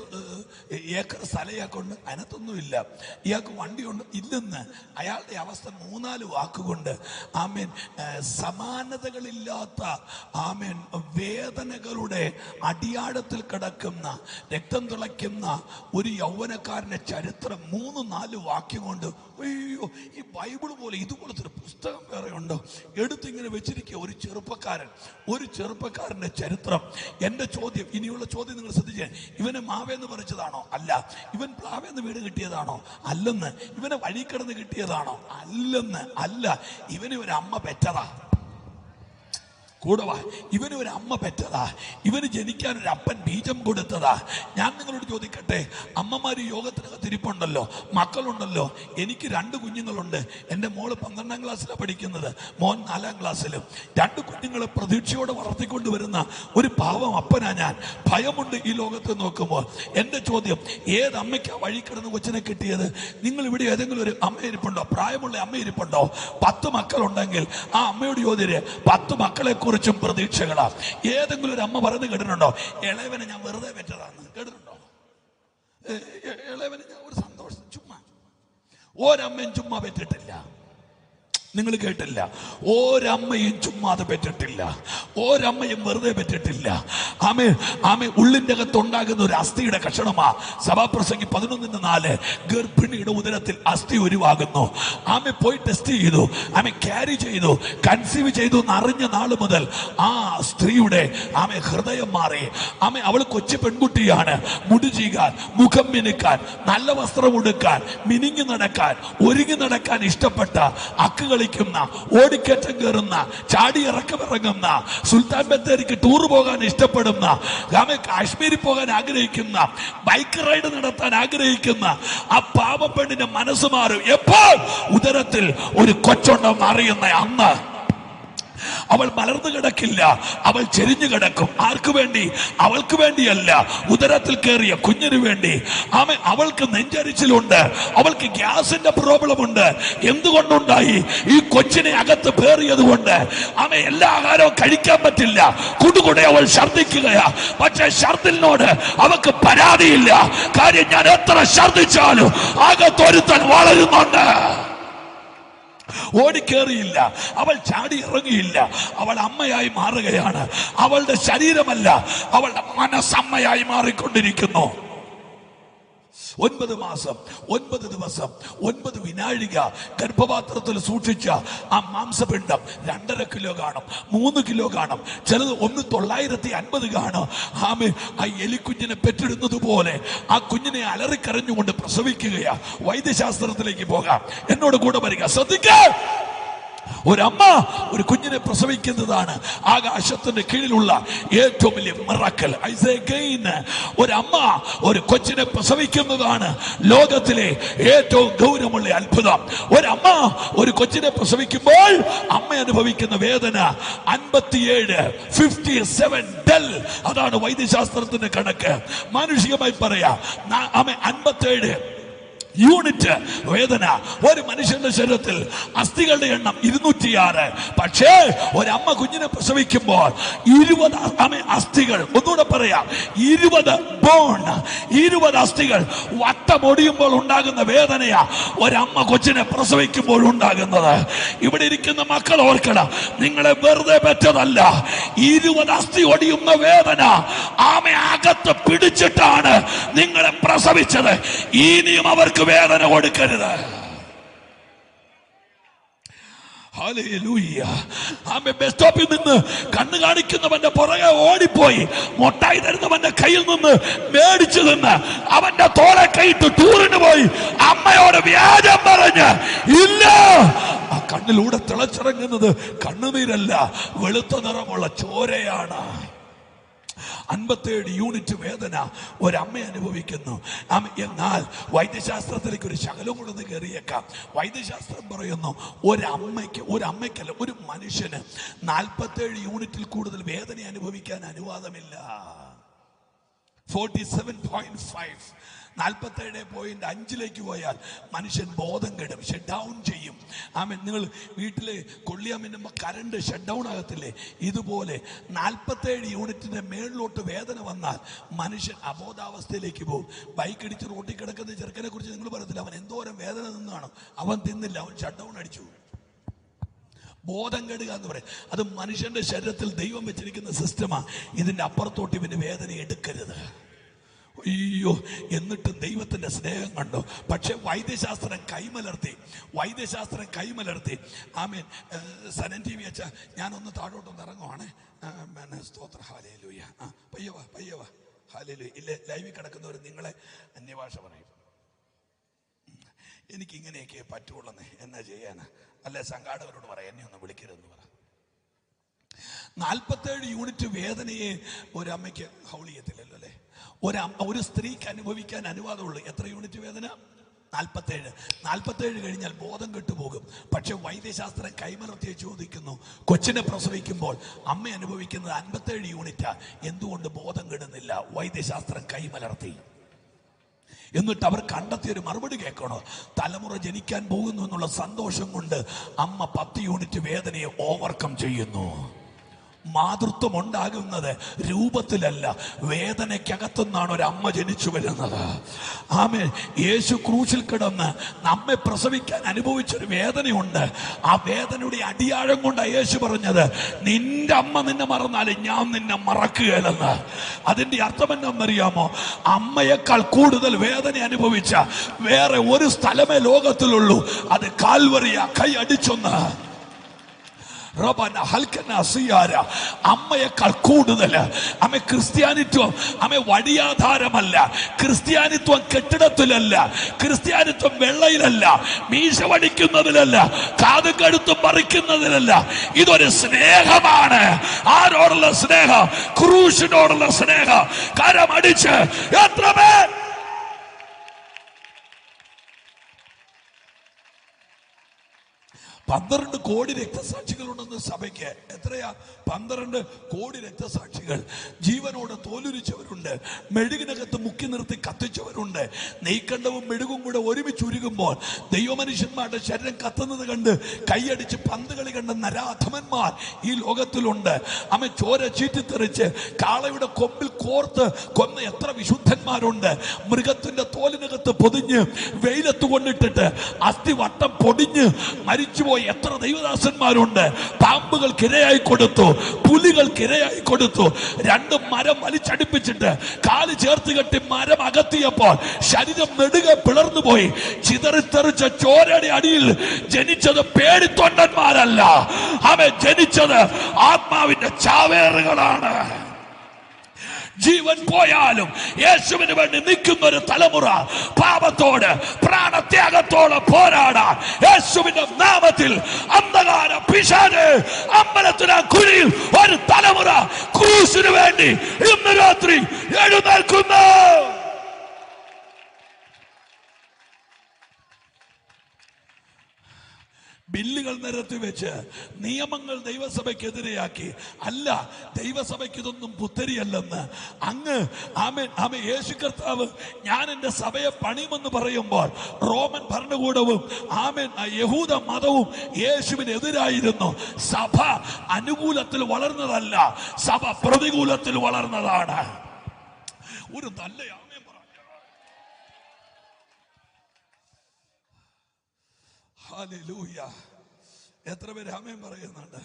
ഏക്കർ സ്ഥലം ഇയാൾക്കുണ്ട്? അതിനകത്തൊന്നും ഇല്ല. ഇയാൾക്ക് വണ്ടിയുണ്ട്? ഇല്ലെന്ന്. അയാളുടെ അവസ്ഥ 3-4 വാക്കുകൊണ്ട് ആമേൻ സമാനതകളില്ലാത്ത ആമേൻ വേദനകളുടെ അടിയാഴത്തിൽ കിടക്കുന്ന, രക്തം തിളയ്ക്കുന്ന ഒരു യൗവനക്കാരൻ്റെ ചരിത്രം 3-4 വാക്യം കൊണ്ട്. അയ്യോ, ഈ ബൈബിൾ പോലെ ഇതുപോലത്തെ ഒരു പുസ്തകം വേറെ ഉണ്ടോ? എടുത്തിങ്ങനെ വെച്ചിരിക്കുക. ഒരു ചെറുപ്പക്കാരൻ്റെ ചരിത്രം. എൻ്റെ ചോദ്യം, ഇനിയുള്ള ചോദ്യം നിങ്ങൾ ശ്രദ്ധിച്ചേ. ഇവനെ മാവേന്ന് പറിച്ചതാണോ? അല്ല. ഇവൻ പ്ലാവേന്ന് വീട് കിട്ടിയതാണോ? അല്ലെന്ന്. ഇവനെ വഴി കിടന്ന് കിട്ടിയതാണോ? അല്ലെന്ന്. അല്ല, ഇവന് ഒരു അമ്മ പെറ്റതാ. കൂടവാ. ഇവന് ഒരു അമ്മ പെറ്റതാ. ഇവന് ജനിക്കാൻ ഒരു അപ്പൻ ബീജം കൊടുത്തതാ. ഞാൻ നിങ്ങളോട് ചോദിക്കട്ടെ, അമ്മമാര് യോഗത്തിനകത്ത് ഇരിപ്പുണ്ടല്ലോ, മക്കളുണ്ടല്ലോ. എനിക്ക് 2 കുഞ്ഞുങ്ങളുണ്ട്. എൻ്റെ മോള് 12-ാം ക്ലാസ്സിലാണ് പഠിക്കുന്നത്, മോൻ 4-ാം ക്ലാസ്സിലും. 2 കുഞ്ഞുങ്ങളെ പ്രതീക്ഷയോടെ വളർത്തിക്കൊണ്ട് വരുന്ന ഒരു പാവം അപ്പനാ ഞാൻ. ഭയമുണ്ട് ഈ ലോകത്ത് നോക്കുമ്പോൾ. എൻ്റെ ചോദ്യം, ഏത് അമ്മയ്ക്കാ വഴി കിടന്ന് കൊച്ചിനെ കിട്ടിയത്? നിങ്ങൾ ഇവിടെ ഏതെങ്കിലും ഒരു അമ്മ ഇരിപ്പുണ്ടോ? പ്രായമുള്ള അമ്മ ഇരിപ്പുണ്ടോ? 10 മക്കളുണ്ടെങ്കിൽ ആ അമ്മയോട് ചോദ്യം, 10 മക്കളെ കുറിച്ചും പ്രതീക്ഷകളാ. ഏതെങ്കിലും ഒരു അമ്മ പറയുന്നത് കേട്ടിട്ടുണ്ടോ? ഇളയവനെ ഞാൻ വെറുതെ പെറ്റതാന്ന് കേട്ടിട്ടുണ്ടോ? ഇളയവനെ ഞാൻ ഒരു സന്തോഷം ചുമ്മാ. ഒരമ്മയും ചുമ്മാ പെറ്റിട്ടില്ല. നിങ്ങൾ കേട്ടില്ല? ഒരമ്മയും ചുമ്മാതെ പെറ്റിട്ടില്ല. ഒരമ്മയും വെറുതെ പെറ്റിട്ടില്ല. ആമേ ഉള്ളിൻ്റെ അകത്തുണ്ടാകുന്ന ഒരു അസ്ഥിയുടെ കഷണമാ. സഭാപ്രസംഗി 11:4 ഗർഭിണിയുടെ ഉദരത്തിൽ അസ്ഥി ഉരുവാകുന്നു. ആമേ പോയി ടെസ്റ്റ് ചെയ്തു, ആമേ ക്യാരി ചെയ്തു, കൺസീവ് ചെയ്തു എന്നറിഞ്ഞ നാള് മുതൽ ആ സ്ത്രീയുടെ ആമേ ഹൃദയം മാറി. ആമേ അവൾ കൊച്ചു പെൺകുട്ടിയാണ്. മുടി ചീകാൻ, മുഖം മിനുക്കാൻ, നല്ല വസ്ത്രം ഉടുക്കാൻ, മിനിങ്ങി നടക്കാൻ, ഒരുങ്ങി നടക്കാൻ ഇഷ്ടപ്പെട്ട, അക്കുകളിൽ ഓടിക്കറ്റം കയറുന്ന, ചാടി ഇറക്കമിറങ്ങുന്ന, സുൽത്താൻ ബത്തേരിക്ക് ടൂർ പോകാൻ ഇഷ്ടപ്പെടുന്ന, കാശ്മീരിൽ പോകാൻ ആഗ്രഹിക്കുന്ന, ബൈക്ക് റൈഡ് നടത്താൻ ആഗ്രഹിക്കുന്ന ആ പാവപ്പെണ്ണിന്റെ മനസ്സ് മാറും എപ്പോൾ ഉദരത്തിൽ ഒരു കൊച്ചുണ്ടെന്ന് അറിയുന്ന അന്ന്. അവൾ മലർന്നു കിടക്കില്ല, അവൾ ചെരിഞ്ഞു കിടക്കും. ആർക്ക് വേണ്ടി? അവൾക്ക് വേണ്ടിയല്ല, ഉദരത്തിൽ കയറിയ കുഞ്ഞിന് വേണ്ടി. അവൾക്ക് നെഞ്ചരിച്ചിലുണ്ട്, അവൾക്ക് ഗ്യാസിന്റെ പ്രോബ്ലം ഉണ്ട്. എന്തുകൊണ്ടുണ്ടായി? ഈ കൊച്ചിനെ അകത്ത് പേറിയത് കൊണ്ട്. എല്ലാ ആഹാരവും കഴിക്കാൻ പറ്റില്ല, കുടുകൂടെ അവൾ ഛർദ്ദിക്കുകയാ. പക്ഷെ ഛർദിലിനോട് അവൾക്ക് പരാതിയില്ല. കാര്യം, ഞാൻ എത്ര ഛർദ്ദിച്ചാലും അകത്തൊരുത്തൻ വളരുന്നുണ്ട്. ഓടിക്കേറിയില്ല, അവൾ ചാടി ഇറങ്ങിയില്ല. അവൾ അമ്മയായി മാറുകയാണ്. അവളുടെ ശരീരമല്ല, അവളുടെ മനസ്സമ്മയായി മാറിക്കൊണ്ടിരിക്കുന്നു. 9 മാസം 9 ദിവസം 9 വിനാഴിക ഗർഭപാത്രത്തിൽ സൂക്ഷിച്ച ആ മാംസപിണ്ഡം 2.5 കിലോ കാണും, 3 കിലോ കാണും, ചിലത് 950 കാണും. ആ എലിക്കുഞ്ഞിനെ പെറ്റിടുന്നത് പോലെ ആ കുഞ്ഞിനെ അലറിക്കരഞ്ഞുകൊണ്ട് പ്രസവിക്കുകയാ. വൈദ്യശാസ്ത്രത്തിലേക്ക് പോകാം, എന്നോട് കൂടെ വരിക. ശ്രദ്ധിക്കുക, ഒരമ്മ ഒരു കുഞ്ഞിനെ പ്രസവിക്കുന്നതാണ് ആകാശത്തിന്റെ കീഴിലുള്ള ഏറ്റവും വലിയ മിറക്കൽ. ഒരമ്മ ഒരു കൊച്ചിനെ പ്രസവിക്കുന്നതാണ് ലോകത്തിലെ ഏറ്റവും ഗൗരവമുള്ള അത്ഭുതം. ഒരമ്മ ഒരു കൊച്ചിനെ പ്രസവിക്കുമ്പോൾ അമ്മ അനുഭവിക്കുന്ന വേദന 57 ഡെൽ. അതാണ് വൈദ്യശാസ്ത്രത്തിന്റെ കണക്ക്. മാനുഷികമായി പറയാം 57 യൂണിറ്റ് വേദന. ഒരു മനുഷ്യന്റെ ശരീരത്തിൽ അസ്ഥികളുടെ എണ്ണം 206. പക്ഷേ ഒരമ്മ കുഞ്ഞിനെ പ്രസവിക്കുമ്പോൾ 20 അസ്ഥികൾ, ഒന്നുകൂടെ പറയാം, 20 ബോൺ, 20 അസ്ഥികൾ വട്ടമൊടിയുമ്പോൾ ഉണ്ടാകുന്ന വേദനയാ ഒരമ്മ കൊച്ചിനെ പ്രസവിക്കുമ്പോൾ ഉണ്ടാകുന്നത്. ഇവിടെ ഇരിക്കുന്ന മക്കൾ ഓർക്കണം, നിങ്ങളെ വെറുതെ പറ്റതല്ല. 20 അസ്ഥി ഒടിയുന്ന വേദന ആമ അകത്ത് പിടിച്ചിട്ടാണ് നിങ്ങളെ പ്രസവിച്ചത്. ഇനിയും അവർക്ക് വേദന കൊടുക്കരുത്. ബസ് സ്റ്റോപ്പിൽ നിന്ന് കണ്ണു കാണിക്കുന്നവന്റെ പുറകെ ഓടിപ്പോയി മൊട്ടായി തരുന്നവന്റെ കയ്യിൽ നിന്ന് മേടിച്ചു നിന്ന് അവന്റെ തോളെ കൈയിട്ട് ടൂറിന് പോയി അമ്മയോട് വ്യാജം പറഞ്ഞ് ഇല്ല. ആ കണ്ണിലൂടെ തിളച്ചിറങ്ങുന്നത് കണ്ണുനീരല്ല, വെളുത്ത നിറമുള്ള ചോരയാണ്. 57 യൂണിറ്റ് വേദന ഒരമ്മ അനുഭവിക്കുന്നു. എന്നാൽ വൈദ്യശാസ്ത്രത്തിലേക്ക് ഒരു ശകലം കൂടെ കയറിയേക്കാം. വൈദ്യശാസ്ത്രം പറയുന്നു ഒരമ്മയ്ക്കല്ല, ഒരു മനുഷ്യന് 47 യൂണിറ്റിൽ കൂടുതൽ വേദന അനുഭവിക്കാൻ അനുവാദമില്ല. 47.5 47.5 പോയാൽ മനുഷ്യൻ ബോധം കെടും, ഷട്ട് ഡൗൺ ചെയ്യും. നിങ്ങൾ വീട്ടില് കൊള്ളിയാമിന്നുമ്പോ കറണ്ട് ഷട്ട് ഡൗൺ ആകത്തില്ലേ? ഇതുപോലെ 47 യൂണിറ്റിന്റെ മേളിലോട്ട് വേദന വന്നാൽ മനുഷ്യൻ അബോധാവസ്ഥയിലേക്ക് പോകും. ബൈക്ക് ഇടിച്ച് റോട്ടിൽ കിടക്കുന്ന ചെറുക്കനെ കുറിച്ച് നിങ്ങൾ പറയത്തില്ല, അവൻ എന്തോരം വേദന നിന്നാണ്, അവൻ തിന്നില്ല, അവൻ ഷട്ട് ഡൗൺ അടിച്ചു. ബോധം കെടുക എന്ന് പറയും. അത് മനുഷ്യന്റെ ശരീരത്തിൽ ദൈവം വെച്ചിരിക്കുന്ന സിസ്റ്റമാണ്. ഇതിന്റെ അപ്പുറത്തോട്ട് ഇവന് വേദന എടുക്കരുത്. അയ്യോ, എന്നിട്ടും ദൈവത്തിന്റെ സ്നേഹം കണ്ടോ? പക്ഷെ വൈദ്യശാസ്ത്രം കൈമലർത്തി. ആമേൻ. സനൻ ടി വി അച്ഛാ, ഞാനൊന്ന് താഴോട്ടൊന്ന് ഇറങ്ങുവാണ്. സ്തോത്ര. ഹല്ലേലൂയ. പയ്യവാ. ഹല്ലേലൂയ. ഇല്ല, ലൈവിൽ കിടക്കുന്നവർ നിങ്ങളെ അന്യഭാഷ പറയും. എനിക്കിങ്ങനെയൊക്കെ പറ്റുള്ളൂ, എന്നാ ചെയ്യാനാ? അല്ലെ സംഘാടകരോട് പറയാം, എന്നെ ഒന്ന് വിളിക്കരുതെന്ന് പറ. 47 യൂണിറ്റ് വേദനയെ ഒരമ്മയ്ക്ക് ഹൗൾ ചെയ്യത്തില്ലല്ലോ അല്ലേ? ഒരു സ്ത്രീക്ക് അനുഭവിക്കാൻ അനുവാദമുള്ളൂ എത്ര യൂണിറ്റ് വേദന? 47 കഴിഞ്ഞാൽ ബോധം കെട്ടുപോകും. പക്ഷെ വൈദ്യശാസ്ത്രം കൈമലർത്തിയെ ചോദിക്കുന്നു, കൊച്ചിനെ പ്രസവിക്കുമ്പോൾ അമ്മ അനുഭവിക്കുന്നത് 57 യൂണിറ്റാ, എന്തുകൊണ്ട് ബോധം കെടുന്നില്ല? വൈദ്യശാസ്ത്രം കൈമലർത്തി. എന്നിട്ട് അവർ കണ്ടെത്തിയൊരു മറുപടി കേൾക്കണോ? തലമുറ ജനിക്കാൻ പോകുന്നു എന്നുള്ള സന്തോഷം കൊണ്ട് അമ്മ 10 യൂണിറ്റ് വേദനയെ ഓവർകം ചെയ്യുന്നു. മാതൃത്വം ഉണ്ടാകുന്നത് രൂപത്തിലല്ല, വേദനയ്ക്കകത്തുനിന്നാണ് ഒരമ്മ ജനിച്ചു വരുന്നത്. ആമേൻ. യേശു ക്രൂശിൽ കിടന്ന് നമ്മെ പ്രസവിക്കാൻ അനുഭവിച്ചൊരു വേദനയുണ്ട്. ആ വേദനയുടെ അടിയാഴം കൊണ്ടാണ് യേശു പറഞ്ഞത്, നിന്റെ അമ്മ നിന്നെ മറന്നാലും ഞാൻ നിന്നെ മറക്കുകയില്ലെന്ന്. അതിന്റെ അർത്ഥം എന്താണെന്നറിയാമോ? അമ്മയേക്കാൾ കൂടുതൽ വേദന അനുഭവിച്ച വേറെ ഒരു സ്ഥലമേ ലോകത്തിലുള്ളൂ, അത് കാൽവറിയ. കൈ അടിച്ചൊന്ന്. അമ്മയേക്കാൾ കൂടുതൽ. അമ്മ ക്രിസ്ത്യാനിത്വം വഴിയാധാരമല്ല, ക്രിസ്ത്യാനിത്വം കെട്ടിടത്തിലല്ല, ക്രിസ്ത്യാനിത്വം വെള്ളയിലല്ല, മീശ വടിക്കുന്നതിലല്ല, കാത് കഴുത്ത് പറിക്കുന്നതിലല്ല. ഇതൊരു സ്നേഹമാണ്. ആരോടുള്ള സ്നേഹം? ക്രൂശിനോടുള്ള സ്നേഹം. കരമടിച്ച് എത്ര പേർ 12 കോടി രക്തസാക്ഷികളുണ്ടെന്ന് സഭയ്ക്ക്. എത്രയാ? 12 കോടി രക്തസാക്ഷികൾ. ജീവനോടെ തോലുരിച്ചവരുണ്ട്, മെഴുകിനകത്ത് മുക്കി നിർത്തി കത്തിച്ചവരുണ്ട്. നെയ്ക്കണ്ടവും മെഴുകും കൂടെ ഒരുമിച്ച് ഉരുകുമ്പോൾ ദൈവമനുഷ്യന്മാരുടെ ശരീരം കത്തുന്നത് കണ്ട് കൈയടിച്ച് പന്ത് കളി കണ്ട നരാധമന്മാർ ഈ ലോകത്തിലുണ്ട്. അമ്മ ചോര ചീറ്റിത്തെറിച്ച് കാളയുടെ കൊമ്പിൽ കോർത്ത് കൊന്ന എത്ര വിശുദ്ധന്മാരുണ്ട്. മൃഗത്തിന്റെ തോലിനകത്ത് പൊതിഞ്ഞ് വെയിലത്ത് കൊണ്ടിട്ടിട്ട് അസ്ഥി വട്ടം പൊടിഞ്ഞ് മരിച്ചുപോയി എത്ര ദൈവദാസന്മാരുണ്ട്. പാമ്പുകൾക്കിരയായി കൊടുത്തു, പുലികൾക്കിരയായി കൊടുത്തു. 2 മരം വലിച്ചടിപ്പിച്ചിട്ട് കാല് ചേർത്ത് കെട്ടി മരം അകത്തിയപ്പോൾ ശരീരം നെടുക പിളർന്നു പോയി. ചിതറിത്തെറിച്ച ചോരയുടെ അടിയിൽ ജനിച്ചത് പേടിത്തൊണ്ടന്മാരല്ല, അവൻ ജനിച്ചത് ആത്മാവിന്റെ ചാവേറുകളാണ്. ജീവൻ പോയാലും യേശുവിന് വേണ്ടി നിൽക്കുന്ന ഒരു തലമുറ, പാപത്തോട് പ്രാണത്യാഗത്തോടെ പോരാടാൻ യേശുവിന്റെ നാമത്തിൽ അന്ധകാര പിശാച് അമ്പലത്തിന് കുഴിയിൽ ഒരു തലമുറ ക്രൂശിന് വേണ്ടി ഇന്ന് രാത്രി എഴുന്നേൽക്കുന്നു. ബില്ലുകൾ നിരത്തി വെച്ച് നിയമങ്ങൾ ദൈവസഭയ്ക്കെതിരെയാക്കി, അല്ല ദൈവസഭയ്ക്ക് ഇതൊന്നും പുത്തരിയല്ലെന്ന് അങ്ങ് ആമേൻ യേശു കർത്താവ് ഞാൻ എൻ്റെ സഭയെ പണിയുമെന്ന് പറയുമ്പോൾ റോമൻ ഭരണകൂടവും ആമേൻ യഹൂദ മതവും യേശുവിനെതിരായിരുന്നു. സഭ അനുകൂലത്തിൽ വളർന്നതല്ല, സഭ പ്രതികൂലത്തിൽ വളർന്നതാണ്. ഒരു നല്ല ആമേൻ പറ. ഹല്ലേലൂയ. എത്ര പേര് ആമേൻ പറയുന്നുണ്ട്?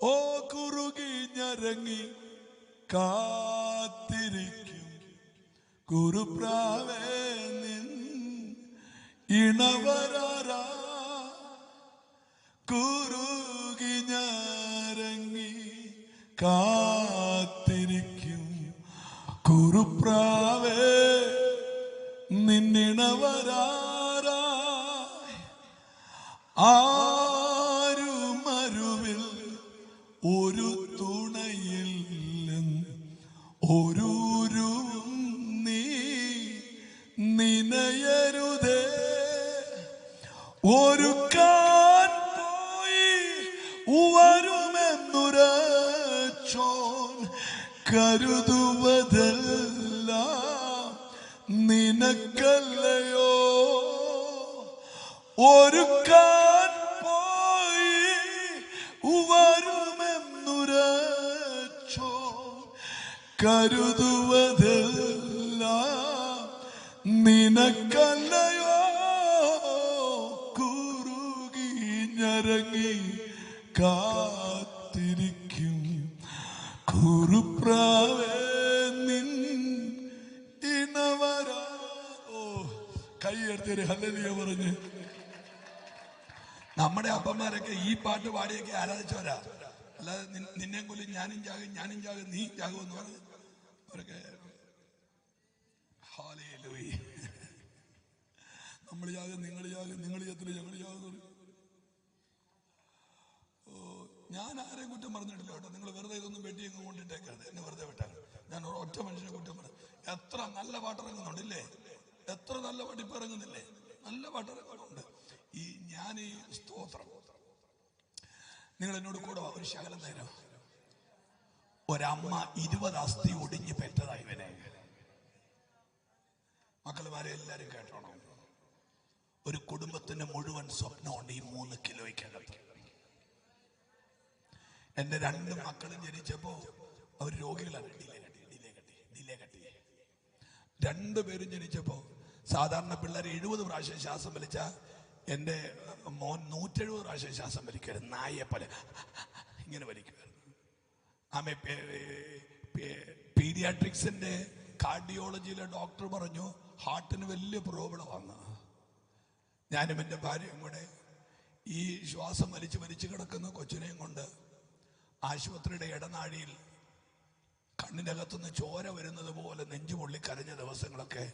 ഓ കുറുകി ഞരങ്ങി കാത്തിരിക്കും കുറുപ്രാവേ നിൻ ഇണവരാ. കുറുകി ഞരങ്ങി കാത്തിരിക്കും കുറുപ്രാവേ നിന്നിണവരാ. ആരുമരുവിൽ ഒരു തുണയിൽ ഒരു നീ നിനയരുതേ. ഒരു കാൻ പോയി വരുമെന്നുരച്ചോൻ കരുതുവതെല്ലാം നിനക്കല്ലയോ. ഒരു കാൻ പോയി വരുമെന്നുരച്ചോ കരുതുവതെല്ലാം നിനക്കല്ലയോ. കുറുകി ഞരങ്ങി കാത്തിരിക്കും കുറുപ്രാവേ നിൻ ഇണവരാ. ഓ കൈയെടുത്തൊരു ഹല്ലേലൂയ പറഞ്ഞ്. നമ്മുടെ അപ്പന്മാരൊക്കെ ഈ പാട്ട് പാടിയൊക്കെ ആരാധിച്ചവരാ, അല്ലാതെ നിന്നെ കൊല്ലും ഞാനും ചാകും നീ ചാകും എന്ന് പറഞ്ഞ് അവരൊക്കെ ഹല്ലേലൂയ. നമ്മൾ ചാകും നിങ്ങൾ ചത്തില്ല ഞങ്ങൾ ചാകും. ഓ ഞാൻ ആരെയും കുറ്റം പറഞ്ഞിട്ടില്ല കേട്ടോ. നിങ്ങൾ വെറുതെ ഇതൊന്നും വെട്ടിയൊക്കെ കൊണ്ടിട്ടേക്കരുത്, എന്നെ വെറുതെ വിട്ടാൽ. ഞാൻ ഒറ്റ മനുഷ്യനെ കുറ്റം പറഞ്ഞു. എത്ര നല്ല പാട്ടിറങ്ങുന്നുണ്ടല്ലേ, എത്ര നല്ല പാട്ട് ഇപ്പം ഇറങ്ങുന്നില്ലേ, നല്ല പാട്ടിറങ്ങുന്നുണ്ട്. ഞാൻ ഈ സ്തോത്രം നിങ്ങൾ എന്നോട് കൂടെ ഒരു ശകലം നേരം. ഒരമ്മ 20 അസ്ഥി ഒടിഞ്ഞ് പെറ്റതായി ഇവനെ. മക്കളുമാരെ എല്ലാരും കേട്ടോണം. ഒരു കുടുംബത്തിന് മുഴുവൻ സ്വപ്നമുണ്ട് ഈ 3 കിലോയ്ക്കകത്ത്. എന്റെ 2 മക്കളും ജനിച്ചപ്പോ അവർ രോഗികളാണ്. ഡിലേ കട്ടി 2 പേരും ജനിച്ചപ്പോ സാധാരണ പിള്ളേർ 70 പ്രാവശ്യം ശ്വാസം വലിച്ച എൻ്റെ മോൻ 170 പ്രാവശ്യം ശ്വാസം വലിക്കരുത്, നായെ പോലെ ഇങ്ങനെ വലിക്കുമായിരുന്നു. ആമേ പീഡിയാട്രിക്സിന്റെ കാർഡിയോളജിയിലെ ഡോക്ടർ പറഞ്ഞു ഹാർട്ടിന് വലിയ പ്രോബ്ലം വന്നു. ഞാനും എൻ്റെ ഭാര്യയും കൂടെ ഈ ശ്വാസം വലിച്ച് കിടക്കുന്ന കൊച്ചിനെയും കൊണ്ട് ആശുപത്രിയുടെ ഇടനാഴിയിൽ കണ്ണിൻ്റെ അകത്തുനിന്ന് ചോര വരുന്നത് പോലെ നെഞ്ചുപൊള്ളി കരഞ്ഞ ദിവസങ്ങളൊക്കെ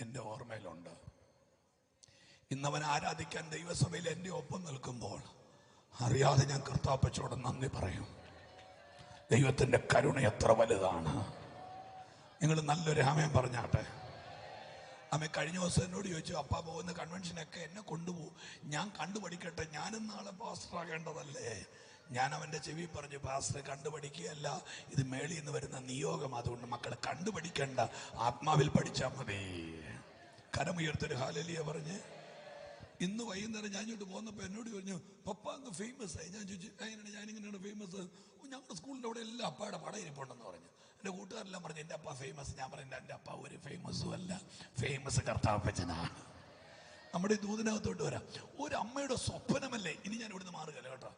എൻ്റെ ഓർമ്മയിലുണ്ട്. ഇന്നവൻ ആരാധിക്കാൻ ദൈവസഭയിൽ എൻ്റെ ഒപ്പം നിൽക്കുമ്പോൾ അറിയാതെ ഞാൻ കർത്താപ്പച്ചോട് നന്ദി പറയും. ദൈവത്തിൻ്റെ കരുണ എത്ര വലുതാണ്. നിങ്ങൾ നല്ലൊരു ആമേൻ പറഞ്ഞാട്ടെ. ആമേ കഴിഞ്ഞ ദിവസം എന്നോട് ചോദിച്ചു, അപ്പാ പോകുന്ന കൺവെൻഷനൊക്കെ എന്നെ കൊണ്ടുപോകും, ഞാൻ കണ്ടുപഠിക്കട്ടെ, ഞാനും നാളെ പാസ്റ്ററാകേണ്ടതല്ലേ. ഞാൻ അവൻ്റെ ചെവി പറഞ്ഞു, പാസ്റ്റർ കണ്ടുപഠിക്കുകയല്ല, ഇത് മേളിൽ നിന്ന് വരുന്ന നിയോഗം. അതുകൊണ്ട് മക്കളെ കണ്ടുപഠിക്കേണ്ട, ആത്മാവിൽ പഠിച്ചാൽ മതി. കരമുയർത്തൊരു ഹല്ലേലൂയ പറഞ്ഞ്. ഇന്ന് വൈകുന്നേരം ഞാൻ ഇങ്ങോട്ട് പോകുന്നപ്പോൾ എന്നോട് പറഞ്ഞു, പപ്പ അങ്ങ് ഫേമസ് ആയി. ഞാൻ ചോദിച്ചു എങ്ങനെയാണ്, ഞാനിങ്ങനെയാണ് ഫേമസ്? ഞങ്ങളുടെ സ്കൂളിൻ്റെ അവിടെ എല്ലാം അപ്പയുടെ പടം ഇരിപ്പുണ്ടെന്ന് പറഞ്ഞു. എൻ്റെ കൂട്ടുകാരെല്ലാം പറഞ്ഞു എൻ്റെ അപ്പ ഫേമസ്. ഞാൻ പറഞ്ഞു എൻ്റെ അപ്പ ഒരു ഫേമസും അല്ല, ഫേമസ് കർത്താപ്പച്ചനാണ്. നമ്മുടെ ഈ ദൂതിനകത്തോട്ട് വരാം. ഒരു അമ്മയുടെ സ്വപ്നമല്ലേ. ഇനി ഞാൻ ഇവിടുന്ന് മാറുകയല്ല കേട്ടോ.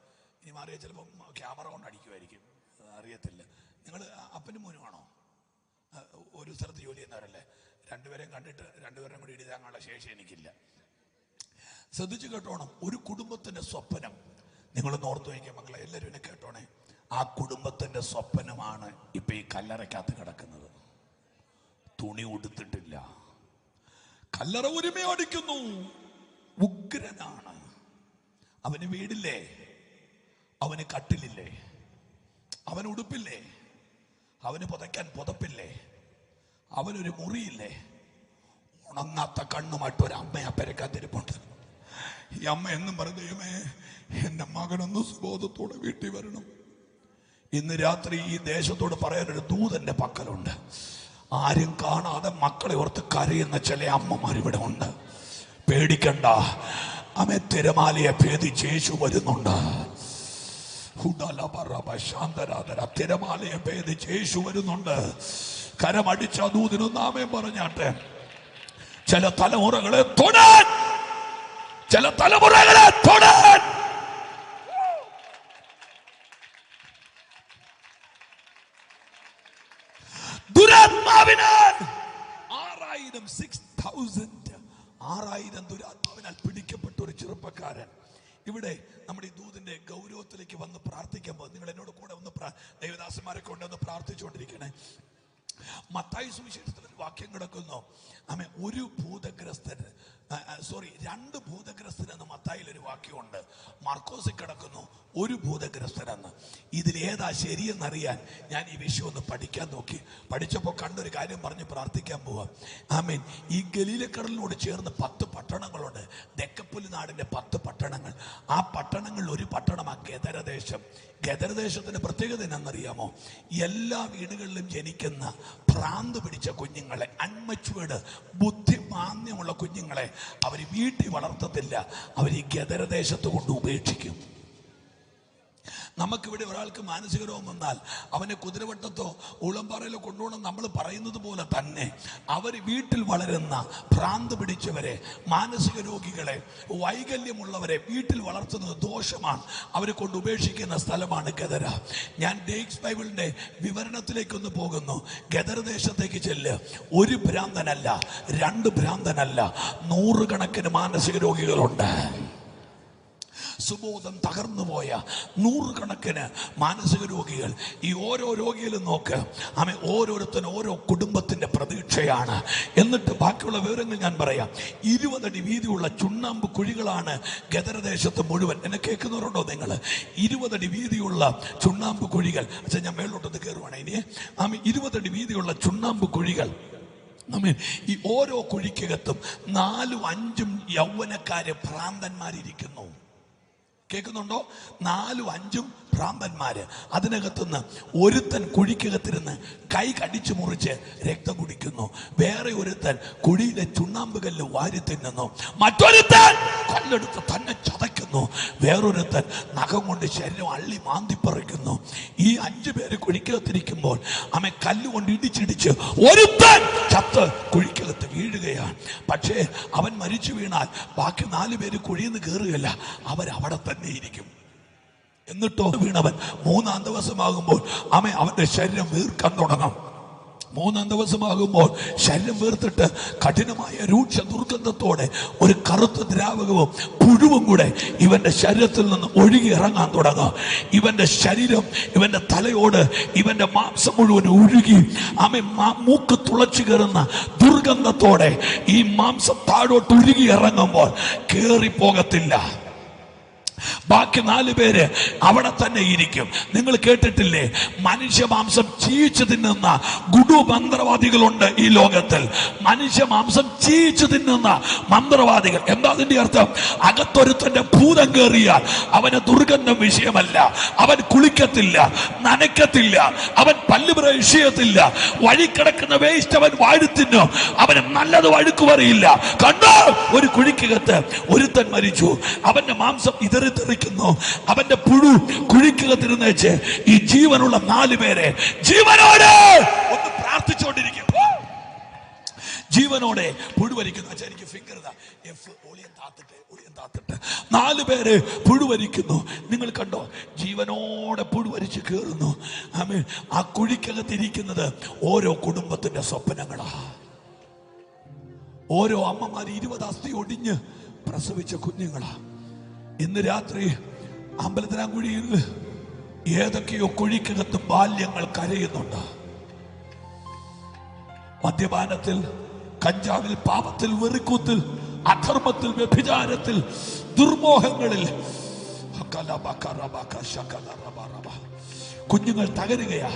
ഇനി മാറിയാൽ ചിലപ്പം ക്യാമറ കൊണ്ട് അടിക്കുമായിരിക്കും, അറിയത്തില്ല. നിങ്ങൾ അപ്പനും മോനുമാണോ? ഒരു സ്ഥലത്ത് ജോലി ചെയ്യുന്നവരല്ലേ? 2 പേരെയും കണ്ടിട്ട് 2 പേരെയും കൂടി ഇടിതാങ്ങാനുള്ള ശേഷി എനിക്കില്ല. ശ്രദ്ധിച്ചു കേട്ടോണം. ഒരു കുടുംബത്തിന്റെ സ്വപ്നം നിങ്ങളൊന്ന് ഓർത്തു വയ്ക്കുക മക്കളെ. എല്ലാവരും എന്നെ കേട്ടോണേ. ആ കുടുംബത്തിന്റെ സ്വപ്നമാണ് ഇപ്പൊ ഈ കല്ലറയ്ക്കകത്ത് കിടക്കുന്നത്. തുണി ഉടുത്തിട്ടില്ല, കല്ലറ ഒരുമയടിക്കുന്നു, ഉഗ്രനാണ്. അവന് വീടില്ലേ, അവന് കട്ടിലില്ലേ, അവന് ഉടുപ്പില്ലേ, അവന് പുതയ്ക്കാൻ പുതപ്പില്ലേ, അവനൊരു മുറിയില്ലേ. ഉണങ്ങാത്ത കണ്ണുമായിട്ടൊരു അമ്മ ആ പെരക്കാത്തിരിപ്പുണ്ട്. ഈ അമ്മ എന്നും പറഞ്ഞു, ദൈവമേ എന്റെ മകനൊന്ന് സുബോധത്തോടെ വീട്ടിൽ വരണം. ഇന്ന് രാത്രി ഈ ദേശത്തോട് പറയാനൊരു ദൂതന്റെ പക്കലുണ്ട്. ആരും കാണാതെ മക്കളെ ഓർത്ത് കരയുന്ന ചില അമ്മമാർ ഇവിടെ ഉണ്ട്. പേടിക്കണ്ട, അമ്മ തിരമാലയെ ഭേദിച്ച് യേശു വരുന്നുണ്ട്. തിരമാലയെ ഭേദിച്ച് യേശു വരുന്നുണ്ട്. കരമടിച്ച ദൂതിനൊന്ന് ആമേൻ പറഞ്ഞാട്ടെ. ചില തലമുറകളെ തൊടാൻ, ചില തലമുറകളെ തൊടാൻ ദുരാത്മാവിനാൽ 6000 ദുരാത്മാവിനാൽ പിടിക്കപ്പെട്ട ഒരു ചെറുപ്പക്കാരൻ ഇവിടെ നമ്മുടെ ഈ ദൂതിന്റെ ഗൗരവത്തിലേക്ക് വന്ന് പ്രാർത്ഥിക്കുമ്പോൾ നിങ്ങൾ എന്നോട് കൂടെ ഒന്ന് ദേവദാസന്മാരെ കൊണ്ടൊന്ന് പ്രാർത്ഥിച്ചുകൊണ്ടിരിക്കണേ. മത്തായി സുവിശേഷത്തിൽ ഒരു വാക്യം കിടക്കുന്നു. ആമേ, രണ്ട് ഭൂതഗ്രസ്തരെന്ന് മത്തായിലൊരു വാക്യമുണ്ട്. മാർക്കോസിൽ കിടക്കുന്നു ഒരു ഭൂതഗ്രസ്തരെന്ന്. ഇതിലേതാ ശരിയെന്നറിയാൻ ഞാൻ ഈ വിഷയം ഒന്ന് പഠിക്കാൻ നോക്കി. പഠിച്ചപ്പോൾ കണ്ടൊരു കാര്യം പറഞ്ഞ് പ്രാർത്ഥിക്കാൻ പോവാം. ആമേൻ. ഈ ഗലീലക്കടലിനോട് ചേർന്ന് 10 പട്ടണങ്ങളുണ്ട്. ദെക്കപ്പുലി നാടിന്റെ 10 പട്ടണങ്ങൾ. ആ പട്ടണങ്ങളിൽ ഒരു പട്ടണമാണ് ഗദരദേശം. ഗദരദേശത്തിന്റെ പ്രത്യേകത എന്നറിയാമോ? എല്ലാ വീടുകളിലും ജനിക്കുന്ന ഭ്രാന്ത് പിടിച്ച കുഞ്ഞുങ്ങളെ, അൺമച്വേർഡ് ബുദ്ധിമാന്യമുള്ള കുഞ്ഞുങ്ങളെ അവർ വീട്ടിൽ വളർത്തത്തില്ല. അവർ ഈ ഗദരദേശത്ത് കൊണ്ട് ഉപേക്ഷിക്കും. നമുക്കിവിടെ ഒരാൾക്ക് മാനസിക രോഗം വന്നാൽ അവനെ കുതിരവട്ടത്തോ ഉളംപാറയിലോ കൊണ്ടുപോകണം നമ്മൾ പറയുന്നത് പോലെ തന്നെ അവർ വീട്ടിൽ വളരുന്ന ഭ്രാന്ത് പിടിച്ചവരെ, മാനസിക രോഗികളെ, വൈകല്യമുള്ളവരെ വീട്ടിൽ വളർത്തുന്നത് ദോഷമാണ്. അവരെ കൊണ്ട് ഉപേക്ഷിക്കുന്ന സ്ഥലമാണ് ഗദര. ഞാൻ ഡേക്സ് ബൈബിളിന്റെ വിവരണത്തിലേക്കൊന്ന് പോകുന്നു. ഗദര ദേശത്തേക്ക് ചെല്ല്. ഒരു ഭ്രാന്തനല്ല, 2 ഭ്രാന്തനല്ല, 100 കണക്കിന് മാനസിക രോഗികളുണ്ട്. സുബോധം തകർന്നു പോയ 100 കണക്കിന് മാനസിക രോഗികൾ. ഈ ഓരോ രോഗിയിലും നോക്ക്, ആമേ, ഓരോരുത്തരും ഓരോ കുടുംബത്തിന്റെ പ്രതീക്ഷയാണ്. എന്നിട്ട് ബാക്കിയുള്ള വിവരങ്ങൾ ഞാൻ പറയാം. 20 അടി വീതിയുള്ള ചുണ്ണാമ്പ് കുഴികളാണ് ഗദരദേശത്ത് മുഴുവൻ. എന്നെ കേൾക്കുന്നവരുണ്ടോ നിങ്ങൾ? 20 അടി വീതിയുള്ള ചുണ്ണാമ്പ് കുഴികൾ. അച്ഛാ, ഞാൻ മേളിലോട്ടൊന്ന് കയറുവാണ് ഇനി. ആമേ, 20 അടി വീതിയുള്ള ചുണ്ണാമ്പ് കുഴികൾ. ഈ ഓരോ കുഴിക്കകത്തും 4ഉം 5ഉം യൗവനക്കാര് ഭ്രാന്തന്മാരിയ്ക്കുന്നു. കേൾക്കുന്നുണ്ടോ? 4ഉം 5ഉം ഭ്രാന്തന്മാര്. അതിനകത്തുനിന്ന് ഒരുത്തൻ കുഴിക്കകത്തിരുന്ന് കൈ കടിച്ചു മുറിച്ച് രക്തം കുടിക്കുന്നു. വേറെ ഒരുത്തൻ കുഴിയിലെ ചുണ്ണാമ്പ് കല്ല് വാരി തിന്നുന്നു. മറ്റൊരുത്തൻ കല്ലെടുത്ത് തന്നെ ചതയ്ക്കുന്നു. വേറൊരുത്തൻ നഖം കൊണ്ട് ശരീരം അള്ളി മാന്തിപ്പറിക്കുന്നു. ഈ 5 പേര് കുഴിക്കകത്തിരിക്കുമ്പോൾ അമ്മ കല്ലുകൊണ്ട് ഇടിച്ചിടിച്ച് ഒരുത്തൻ ചത്ത് കുഴിക്കകത്ത് വീഴുകയാണ്. പക്ഷേ അവൻ മരിച്ചു വീണാൽ ബാക്കി 4 പേര് കുഴിയിൽ നിന്ന് കയറുകയല്ല, അവരവിടെ തന്നെ ഇരിക്കും. എന്നിട്ടോ വീണവൻ 3-ാം ദിവസമാകുമ്പോൾ അവന്റെ ശരീരം വീർക്കാൻ തുടങ്ങും. 3-ാം ദിവസമാകുമ്പോൾ ശരീരം വീർത്തിട്ട് കഠിനമായ രൂക്ഷ ദുർഗന്ധത്തോടെ ഒരു കറുത്ത ദ്രാവകവും പുഴുവും കൂടെ ഇവന്റെ ശരീരത്തിൽ നിന്ന് ഒഴുകി ഇറങ്ങാൻ തുടങ്ങും. ഇവന്റെ ശരീരം, ഇവന്റെ തലയോട്, ഇവന്റെ മാംസം മുഴുവൻ ഒഴുകി മൂക്ക് തുളച്ചു കയറുന്ന ദുർഗന്ധത്തോടെ ഈ മാംസം താഴോട്ട് ഒഴുകി ഇറങ്ങുമ്പോൾ കേറിപ്പോകത്തില്ല. ബാക്കി 4 പേര് അവിടെ തന്നെ ഇരിക്കും. നിങ്ങൾ കേട്ടിട്ടില്ലേ, മനുഷ്യമാംസം ചീച്ചു തിന്നുന്ന ഗുഡു മന്ത്രവാദികളുണ്ട് ഈ ലോകത്തിൽ. മനുഷ്യമാംസം ചീച്ചു തിന്നുന്ന മന്ത്രവാദികൾ. എന്താ അതിന്റെ അർത്ഥം? അകത്തൊരുത്തന്റെ ഭൂതം കയറിയാൽ അവന് ദുർഗന്ധം വിഷയമല്ല. അവൻ കുളിക്കത്തില്ല, നനയ്ക്കത്തില്ല, അവൻ പല്ല് ബ്രഷ് ചെയ്യത്തില്ല, വഴി കിടക്കുന്ന വേസ്റ്റ് അവൻ വാഴ്ത്തിന്നു, അവന് നല്ലത് വഴുക്ക് പറയില്ല. കണ്ടോ, ഒരു കുഴിക്കകത്ത് ഒരുത്തൻ മരിച്ചു. അവന്റെ മാംസം തെറിക്കുന്നു. അവന്റെ പുഴു കുഴിക്കകത്തിരുന്നേച്ച് ഈ ജീവനുള്ള 4 പേരെ ജീവനോടെ ഒന്ന് പ്രാർത്ഥിച്ചുകൊണ്ടിരിക്കും. ജീവനോടെ പുഴുവരിക്കുന്നു. എനിക്ക് ഫിംഗർ താത്തിട്ട് 4 പേര് പുഴുവരിക്കുന്നു. നിങ്ങൾ കണ്ടോ, ജീവനോടെ പുഴുവരിച്ച് കയറുന്നു. ആ കുഴിക്കകത്തിരിക്കുന്നത് ഓരോ കുടുംബത്തിന്റെ സ്വപ്നങ്ങളാ. ഓരോ അമ്മമാര് 20 അസ്ഥി ഒടിഞ്ഞ് പ്രസവിച്ച കുഞ്ഞുങ്ങളാ. ഇന്ന് രാത്രി അമ്പലത്തിനാങ്കുഴിയിൽ ഏതൊക്കെയോ കുഴിക്കകത്ത് ബാല്യങ്ങൾ കരയുന്നുണ്ട്. മദ്യപാനത്തിൽ, കഞ്ചാവിൽ, പാപത്തിൽ, വെറിക്കൂത്തിൽ, അധർമ്മത്തിൽ, വ്യഭിചാരത്തിൽ, ദുർമോഹങ്ങളിൽ കുഞ്ഞുങ്ങൾ തകരുകയാ.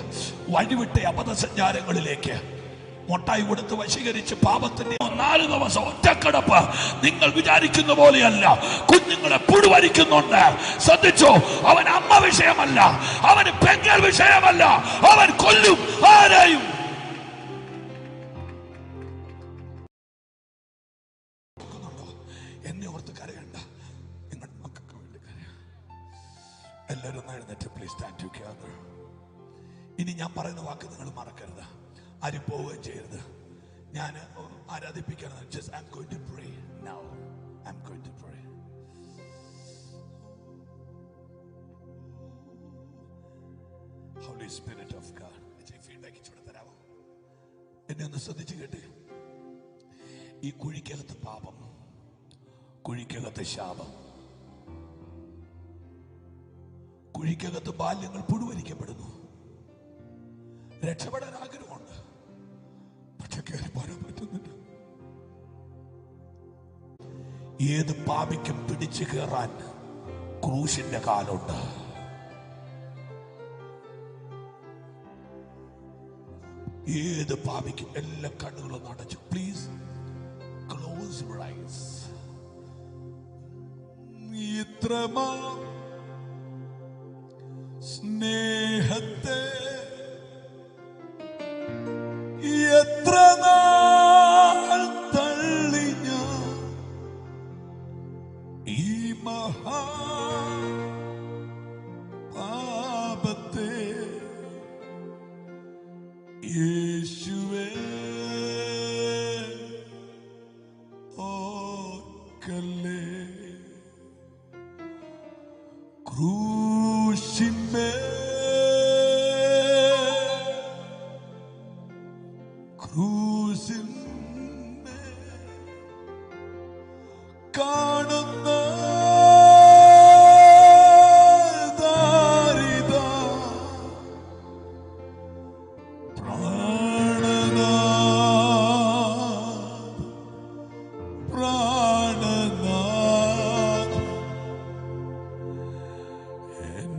വഴിവിട്ട അബദ്ധസഞ്ചാരങ്ങളിലേക്ക് മൊട്ടായി കൊടുത്ത് വശീകരിച്ച് പാപത്തിന്റെ 4 ദിവസം ഒറ്റക്കിടപ്പ് നിങ്ങൾ വിചാരിക്കുന്ന പോലെയല്ല. കുഞ്ഞുങ്ങളെ പുഴുവരിക്കുന്നുണ്ട്. ശ്രദ്ധിച്ചോ, അവൻ അമ്മ വിഷയമല്ല, അവന് പെങ്ങൾ വിഷയമല്ല, അവൻ കൊല്ലും ആരെയും. എന്നെ ഓർത്ത് കരയണ്ട, നിങ്ങളുടെ മക്കൾക്ക് വേണ്ടി കരയാം. എല്ലാവരും എഴുന്നേറ്റ് പ്ലീസ് സ്റ്റാൻഡ് ടുഗദർ. ഇനി ഞാൻ പറയുന്ന വാക്ക് നിങ്ങൾ മറക്കരുത്, ആരും പോവുകയും ചെയ്യരുത്. ഞാൻ ആരാധിപ്പിക്കണം. Just I'm going to pray now. I'm going to pray. Holy Spirit of God. Feedback ചൂടെ തരാമോ? എന്നെ ഒന്ന് ശ്രദ്ധിച്ച് കേട്ട്. ഈ കുഴിക്കകത്ത് പാപം, കുഴിക്കകത്ത് ശാപം, കുഴിക്കകത്ത് ബാല്യങ്ങൾ പുഴുവരിക്കപ്പെടുന്നു. രക്ഷപ്പെടാൻ ആഗ്രഹമുണ്ട്, പക്ഷെ കയറി പോരാൻ പറ്റുന്നില്ല. ഏത് പാപിക്കും പിടിച്ചു കയറാൻ ക്രൂശിന്റെ കാലുണ്ട്. ഏത് പാപിക്കും. എല്ലാ കണ്ണുകളും അടച്ചു. Please close your eyes. ഇത്രമാ സ്നേഹത്തെ എത്ര നാൾ തള്ളി ഞാൻ ഈ മഹാ പാപത്തെ. യേശുവേ ഓർക്കല്ലേ, ക്രൂശിന്മേൽ കാണുന്ന ദാരിദ്ര്യ പ്രാണനാഥ എൻ